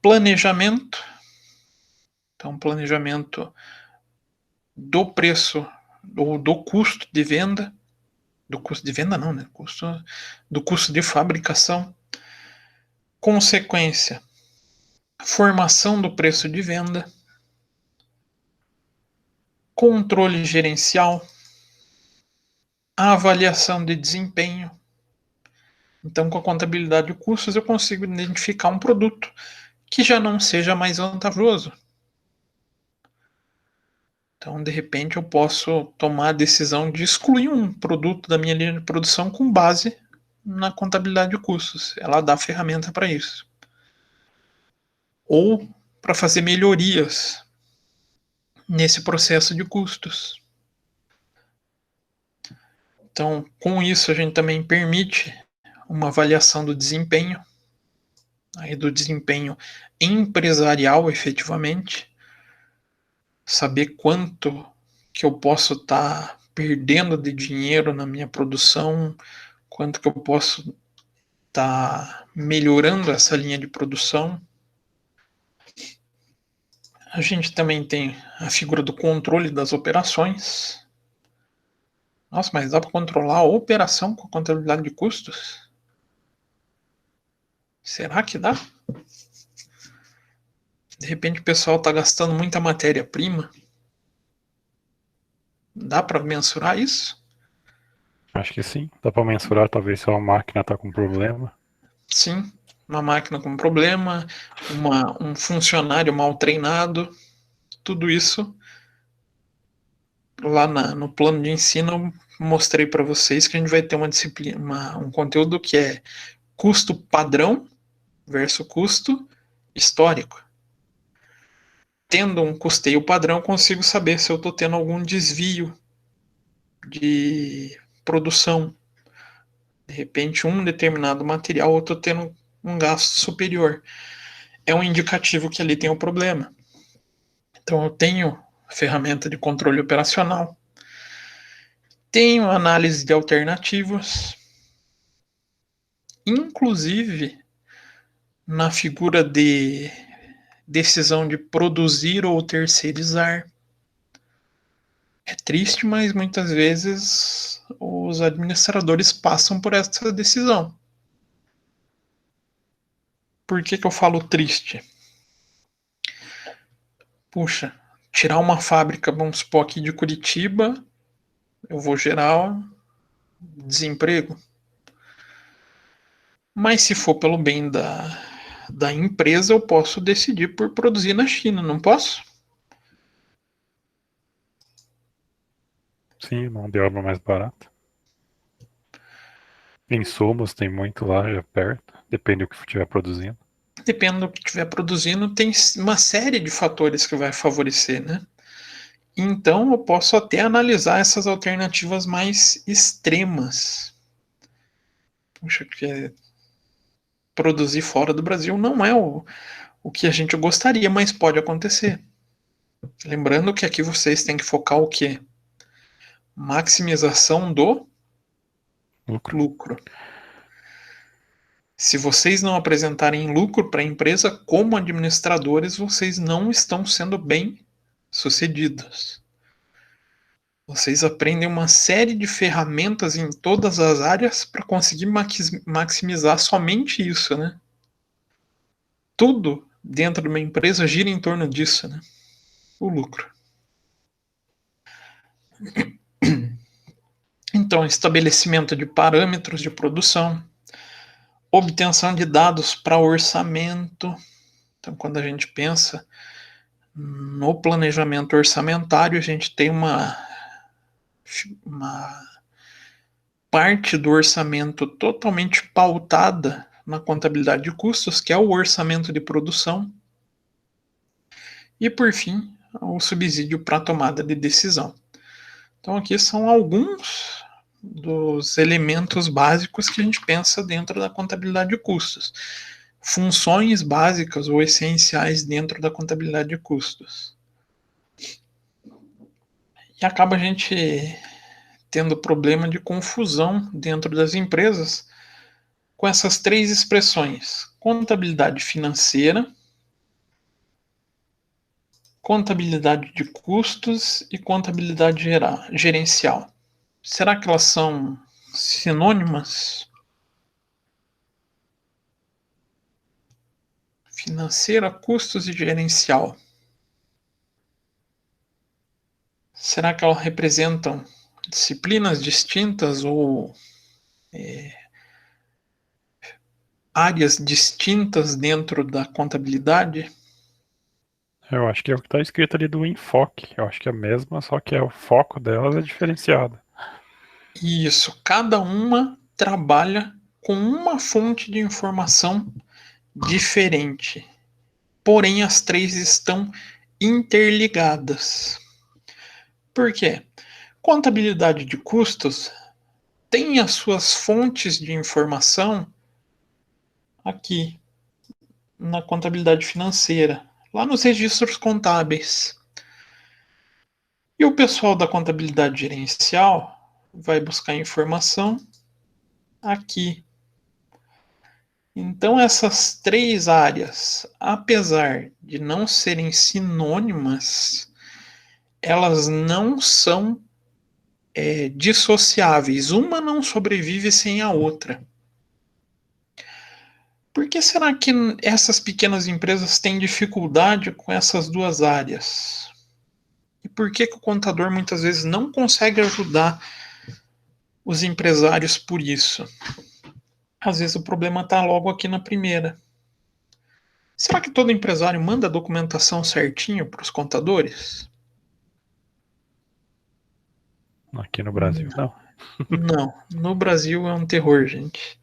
Planejamento. Então, planejamento do preço ou do custo de venda. Do custo de venda não, né? Do custo de fabricação. Consequência, formação do preço de venda. Controle gerencial. Avaliação de desempenho. Então, com a contabilidade de custos, eu consigo identificar um produto que já não seja mais vantajoso. Então, de repente, eu posso tomar a decisão de excluir um produto da minha linha de produção com base na contabilidade de custos. Ela dá ferramenta para isso. Ou para fazer melhorias nesse processo de custos. Então, com isso, a gente também permite uma avaliação do desempenho, aí do desempenho empresarial, efetivamente, saber quanto que eu posso estar perdendo de dinheiro na minha produção, quanto que eu posso estar melhorando essa linha de produção. A gente também tem a figura do controle das operações. Nossa, mas dá para controlar a operação com a contabilidade de custos? Será que dá? De repente o pessoal está gastando muita matéria-prima. Dá para mensurar isso? Acho que sim. Dá pra mensurar talvez se a máquina tá com problema. Sim, uma máquina com problema, um funcionário mal treinado, tudo isso lá no plano de ensino eu mostrei para vocês que a gente vai ter uma disciplina, um conteúdo que é custo padrão versus custo histórico. Tendo um custeio padrão, consigo saber se eu estou tendo algum desvio de produção. De repente, um determinado material eu estou tendo um gasto superior. É um indicativo que ali tem um problema. Então, eu tenho a ferramenta de controle operacional, tenho análise de alternativas, inclusive na figura de decisão de produzir ou terceirizar. É triste, mas muitas vezes os administradores passam por essa decisão. Por que eu falo triste? Puxa, tirar uma fábrica, vamos supor aqui de Curitiba, eu vou gerar desemprego. Mas se for pelo bem da empresa, eu posso decidir por produzir na China, não posso? Sim, mão de obra mais barata. Insumos tem muito lá já perto, depende do que estiver produzindo. Depende do que estiver produzindo, tem uma série de fatores que vai favorecer, né? Então eu posso até analisar essas alternativas mais extremas. Puxa, que produzir fora do Brasil não é o que a gente gostaria, mas pode acontecer. Lembrando que aqui vocês têm que focar o quê? Maximização do lucro. Se vocês não apresentarem lucro para a empresa, como administradores, vocês não estão sendo bem sucedidos. Vocês aprendem uma série de ferramentas em todas as áreas para conseguir maximizar somente isso, né? Tudo dentro de uma empresa gira em torno disso, né? O lucro. Então, estabelecimento de parâmetros de produção, obtenção de dados para orçamento. Então, quando a gente pensa no planejamento orçamentário, a gente tem uma parte do orçamento totalmente pautada na contabilidade de custos, que é o orçamento de produção. E, por fim, o subsídio para tomada de decisão. Então, aqui são alguns dos elementos básicos que a gente pensa dentro da contabilidade de custos. Funções básicas ou essenciais dentro da contabilidade de custos. E acaba a gente tendo problema de confusão dentro das empresas, com essas três expressões: contabilidade financeira, contabilidade de custos e contabilidade gerencial. Será que elas são sinônimas? Financeira, custos e gerencial. Será que elas representam disciplinas distintas ou áreas distintas dentro da contabilidade? Eu acho que é o que está escrito ali do enfoque. Eu acho que é a mesma, só que o foco delas é diferenciado. Isso, cada uma trabalha com uma fonte de informação diferente. Porém, as três estão interligadas. Por quê? Contabilidade de custos tem as suas fontes de informação aqui na contabilidade financeira, lá nos registros contábeis. E o pessoal da contabilidade gerencial vai buscar informação aqui. Então, essas três áreas, apesar de não serem sinônimas, elas não são dissociáveis. Uma não sobrevive sem a outra. Por que será que essas pequenas empresas têm dificuldade com essas duas áreas? E por que o contador muitas vezes não consegue ajudar os empresários por isso? Às vezes o problema está logo aqui na primeira. Será que todo empresário manda a documentação certinho para os contadores? Aqui no Brasil, não. Não, no Brasil é um terror, gente.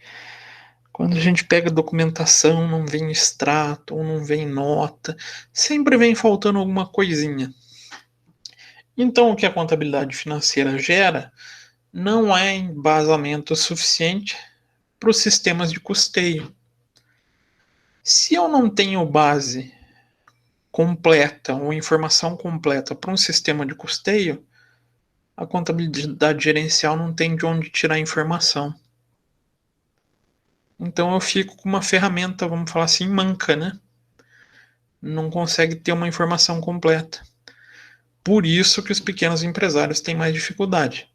Quando a gente pega documentação, não vem extrato, ou não vem nota, sempre vem faltando alguma coisinha. Então, o que a contabilidade financeira gera não é embasamento suficiente para os sistemas de custeio. Se eu não tenho base completa ou informação completa para um sistema de custeio, a contabilidade gerencial não tem de onde tirar informação. Então eu fico com uma ferramenta, vamos falar assim, manca, né? Não consegue ter uma informação completa. Por isso que os pequenos empresários têm mais dificuldade.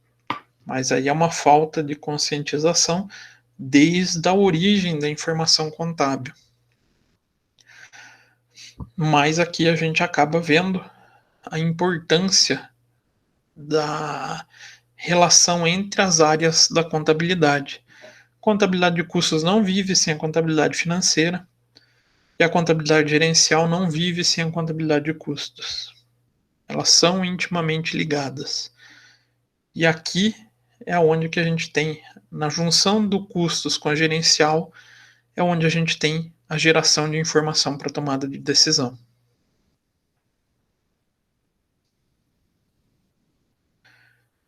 Mas aí é uma falta de conscientização desde a origem da informação contábil. Mas aqui a gente acaba vendo a importância da relação entre as áreas da contabilidade. Contabilidade de custos não vive sem a contabilidade financeira e a contabilidade gerencial não vive sem a contabilidade de custos. Elas são intimamente ligadas. E aqui é onde que a gente tem, na junção do custos com a gerencial, é onde a gente tem a geração de informação para tomada de decisão.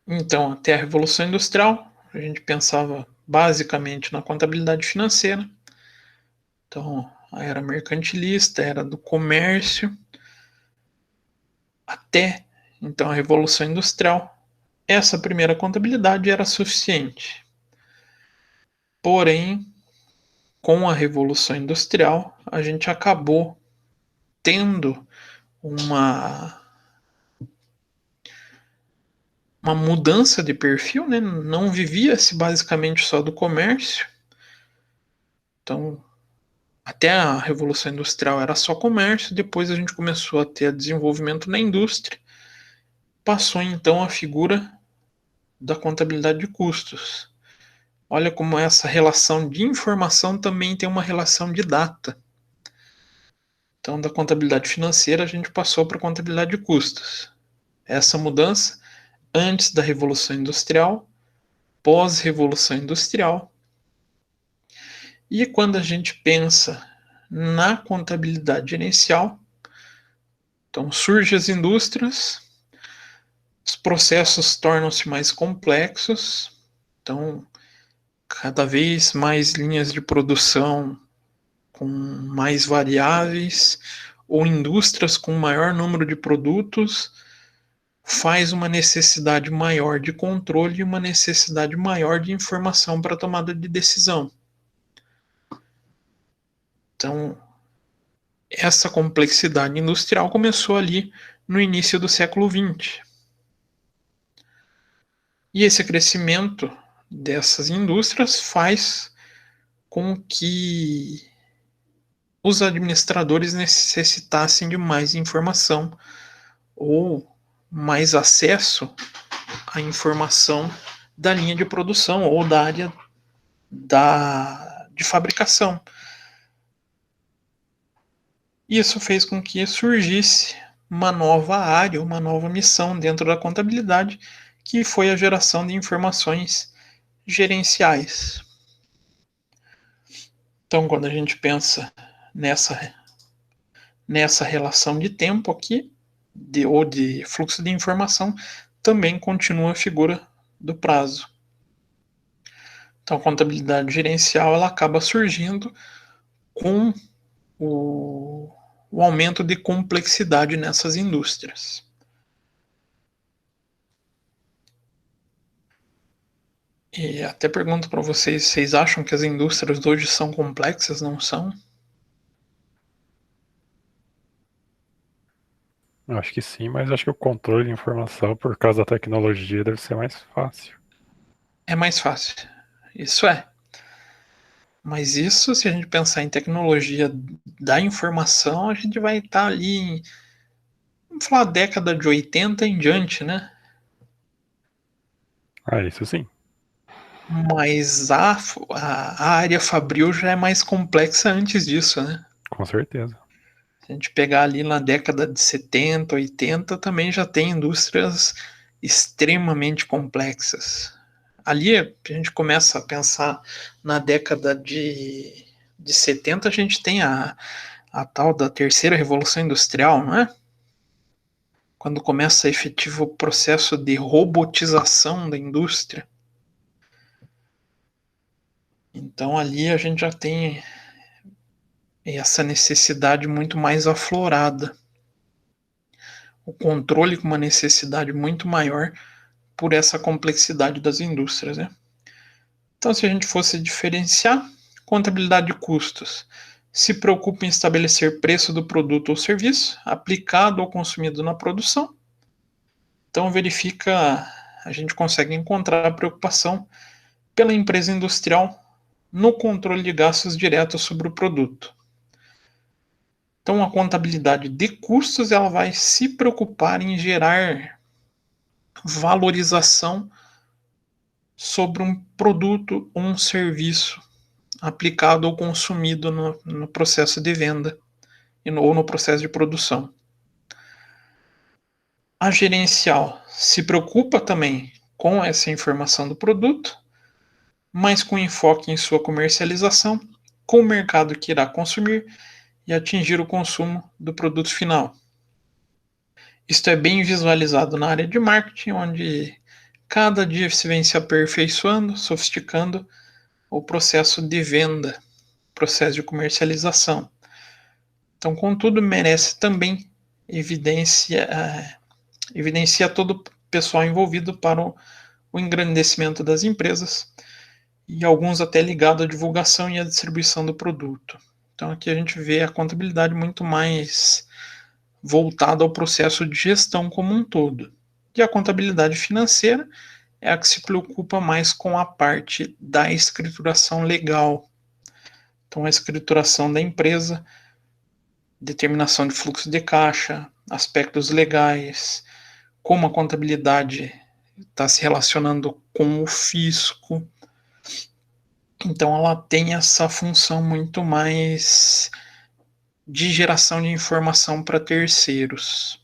Então, até a Revolução Industrial, a gente pensava basicamente na contabilidade financeira. Então, a era mercantilista, a era do comércio, até então a Revolução Industrial. Essa primeira contabilidade era suficiente. Porém, com a Revolução Industrial, a gente acabou tendo uma mudança de perfil, né? Não vivia-se basicamente só do comércio. Então, até a Revolução Industrial era só comércio, depois a gente começou a ter desenvolvimento na indústria. Passou então a figura da contabilidade de custos. Olha como essa relação de informação também tem uma relação de data. Então, da contabilidade financeira, a gente passou para a contabilidade de custos. Essa mudança antes da Revolução Industrial, pós-Revolução Industrial. E quando a gente pensa na contabilidade gerencial, então surgem as indústrias, os processos tornam-se mais complexos, então cada vez mais linhas de produção com mais variáveis, ou indústrias com maior número de produtos, faz uma necessidade maior de controle e uma necessidade maior de informação para tomada de decisão. Então, essa complexidade industrial começou ali no início do século XX. E esse crescimento dessas indústrias faz com que os administradores necessitassem de mais informação ou mais acesso à informação da linha de produção ou da área de fabricação. Isso fez com que surgisse uma nova área, uma nova missão dentro da contabilidade, que foi a geração de informações gerenciais. Então, quando a gente pensa nessa relação de tempo aqui, ou de fluxo de informação, também continua a figura do prazo. Então, a contabilidade gerencial ela acaba surgindo com o aumento de complexidade nessas indústrias. E até pergunto para vocês acham que as indústrias hoje são complexas? Não são? Eu acho que sim, mas acho que o controle de informação, por causa da tecnologia, deve ser mais fácil. É mais fácil. Isso é. Mas isso, se a gente pensar em tecnologia da informação, a gente vai estar ali, vamos falar, década de 80 em diante, né? Ah, isso sim. Mas a área fabril já é mais complexa antes disso, né? Com certeza. Se a gente pegar ali na década de 70, 80, também já tem indústrias extremamente complexas. Ali a gente começa a pensar na década de 70, a gente tem a tal da terceira revolução industrial, não é? Quando começa efetivo o processo de robotização da indústria. Então ali a gente já tem essa necessidade muito mais aflorada. O controle com uma necessidade muito maior por essa complexidade das indústrias, né? Então, se a gente fosse diferenciar, contabilidade de custos se preocupa em estabelecer preço do produto ou serviço aplicado ou consumido na produção. Então, a gente consegue encontrar a preocupação pela empresa industrial no controle de gastos diretos sobre o produto. Então, a contabilidade de custos ela vai se preocupar em gerar valorização sobre um produto ou um serviço aplicado ou consumido no processo de venda ou no processo de produção. A gerencial se preocupa também com essa informação do produto, mas com enfoque em sua comercialização, com o mercado que irá consumir e atingir o consumo do produto final. Isto é bem visualizado na área de marketing, onde cada dia se vem se aperfeiçoando, sofisticando o processo de venda, processo de comercialização. Então, contudo, merece também evidencia todo o pessoal envolvido para o engrandecimento das empresas e alguns até ligados à divulgação e à distribuição do produto. Então, aqui a gente vê a contabilidade muito mais voltada ao processo de gestão como um todo. E a contabilidade financeira é a que se preocupa mais com a parte da escrituração legal. Então, a escrituração da empresa, determinação de fluxo de caixa, aspectos legais, como a contabilidade está se relacionando com o fisco. Então, ela tem essa função muito mais de geração de informação para terceiros.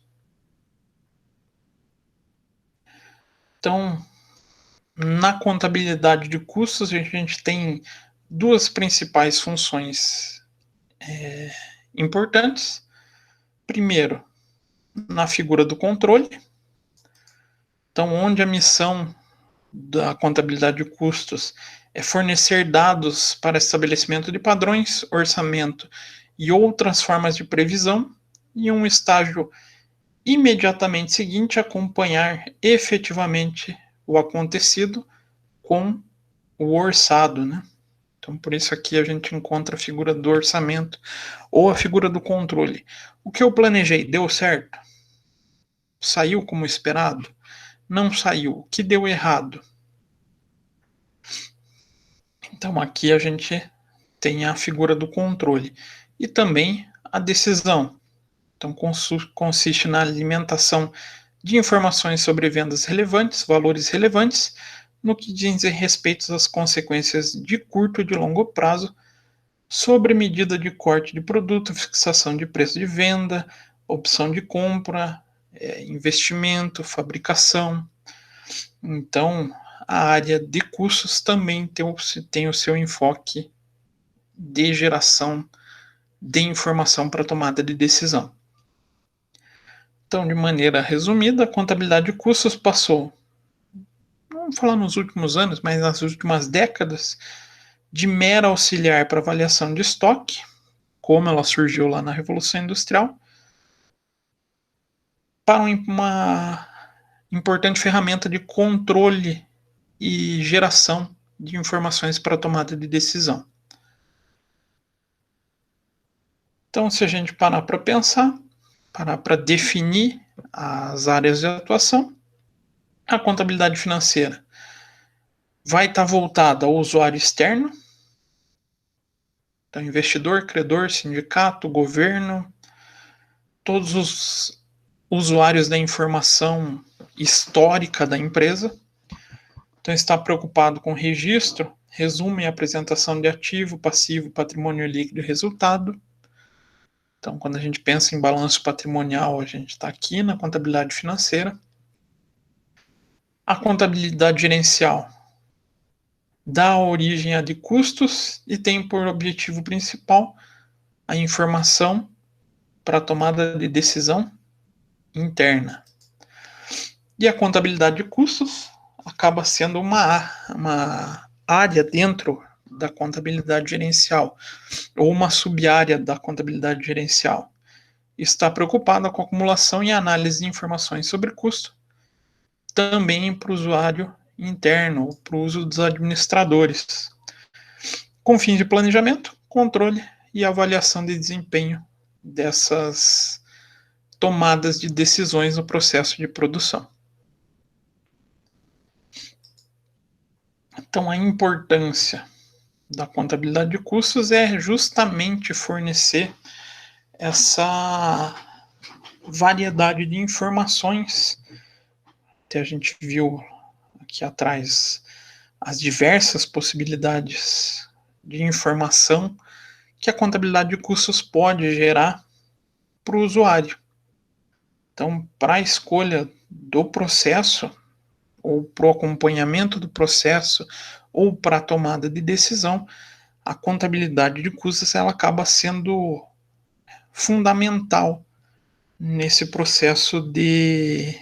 Então, na contabilidade de custos, a gente tem duas principais funções importantes. Primeiro, na figura do controle. Então, onde a missão da contabilidade de custos é fornecer dados para estabelecimento de padrões, orçamento e outras formas de previsão, e um estágio imediatamente seguinte acompanhar efetivamente o acontecido com o orçado, né? Então, por isso aqui a gente encontra a figura do orçamento ou a figura do controle. O que eu planejei deu certo? Saiu como esperado? Não saiu. O que deu errado? Então, aqui a gente tem a figura do controle e também a decisão. Então, consiste na alimentação de informações sobre vendas relevantes, valores relevantes, no que dizem respeito às consequências de curto e de longo prazo sobre medida de corte de produto, fixação de preço de venda, opção de compra, investimento, fabricação. Então, a área de custos também tem o seu enfoque de geração de informação para tomada de decisão. Então, de maneira resumida, a contabilidade de custos passou, não vamos falar nos últimos anos, mas nas últimas décadas, de mera auxiliar para avaliação de estoque, como ela surgiu lá na Revolução Industrial, para uma importante ferramenta de controle e geração de informações para a tomada de decisão. Então, se a gente parar para pensar, parar para definir as áreas de atuação, a contabilidade financeira vai estar voltada ao usuário externo, então investidor, credor, sindicato, governo, todos os usuários da informação histórica da empresa. Então, está preocupado com registro, resumo e apresentação de ativo, passivo, patrimônio líquido e resultado. Então, quando a gente pensa em balanço patrimonial, a gente está aqui na contabilidade financeira. A contabilidade gerencial dá origem a de custos e tem por objetivo principal a informação para a tomada de decisão interna. E a contabilidade de custos acaba sendo uma área dentro da contabilidade gerencial, ou uma sub-área da contabilidade gerencial. Está preocupada com a acumulação e análise de informações sobre custo, também para o usuário interno, para o uso dos administradores, com fins de planejamento, controle e avaliação de desempenho dessas tomadas de decisões no processo de produção. Então, a importância da contabilidade de custos é justamente fornecer essa variedade de informações que a gente viu aqui atrás, as diversas possibilidades de informação que a contabilidade de custos pode gerar para o usuário. Então, para a escolha do processo, ou para o acompanhamento do processo, ou para a tomada de decisão, a contabilidade de custos ela acaba sendo fundamental nesse processo de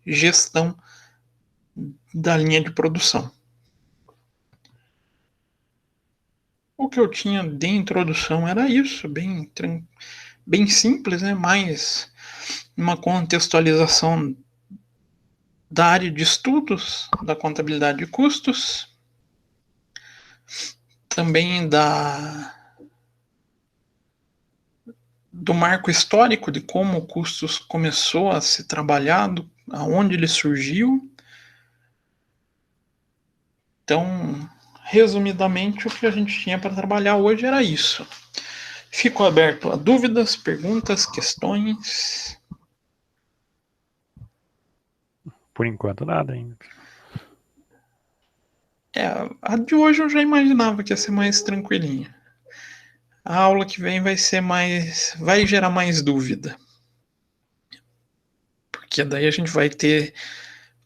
gestão da linha de produção. O que eu tinha de introdução era isso, bem simples, né? Mais uma contextualização da área de estudos da contabilidade de custos, também do marco histórico de como o custos começou a ser trabalhado, aonde ele surgiu. Então, resumidamente, o que a gente tinha para trabalhar hoje era isso. Fico aberto a dúvidas, perguntas, questões. Por enquanto, nada ainda. A de hoje eu já imaginava que ia ser mais tranquilinha. A aula que vem vai gerar mais dúvida. Porque daí a gente vai ter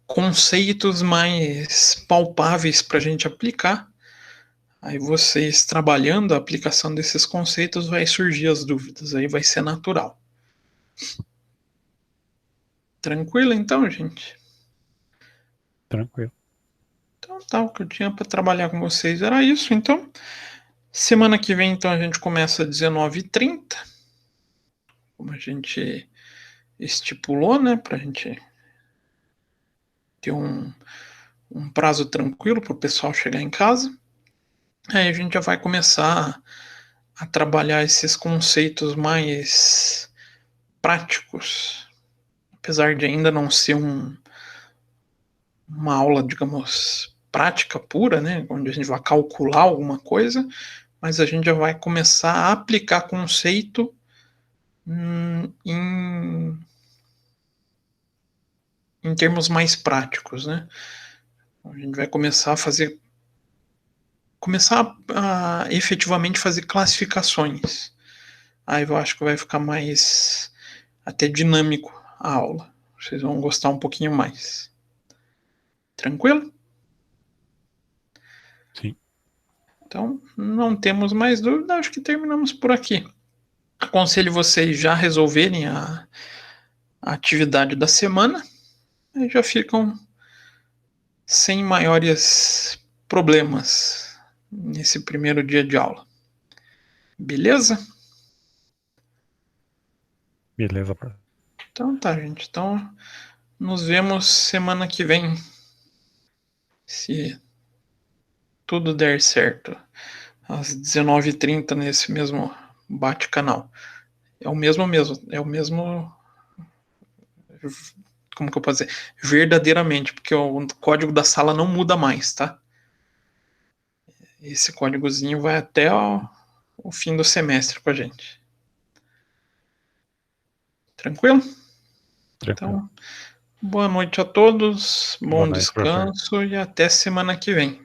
conceitos mais palpáveis para a gente aplicar. Aí vocês trabalhando a aplicação desses conceitos vai surgir as dúvidas, aí vai ser natural. Tranquilo então, gente? Tranquilo. Então tá, o que eu tinha para trabalhar com vocês era isso. Então, semana que vem então a gente começa às 19h30, como a gente estipulou, né, para a gente ter um prazo tranquilo para o pessoal chegar em casa. Aí a gente já vai começar a trabalhar esses conceitos mais práticos, apesar de ainda não ser uma aula, digamos, prática pura, né, onde a gente vai calcular alguma coisa, mas a gente já vai começar a aplicar conceito em termos mais práticos, né? A gente vai começar a efetivamente fazer classificações. Aí eu acho que vai ficar mais até dinâmico a aula. Vocês vão gostar um pouquinho mais. Tranquilo? Sim. Então, não temos mais dúvida, acho que terminamos por aqui. Aconselho vocês já resolverem a atividade da semana e já ficam sem maiores problemas nesse primeiro dia de aula. Beleza? Beleza, professor. Então tá, gente. Então, nos vemos semana que vem, se tudo der certo, às 19h30 nesse mesmo bate-canal. É o mesmo, como que eu posso dizer? Verdadeiramente, porque o código da sala não muda mais, tá? Esse códigozinho vai até o fim do semestre com a gente. Tranquilo? Tranquilo. Então, boa noite a todos, Boa bom noite, professor. descanso e até semana que vem.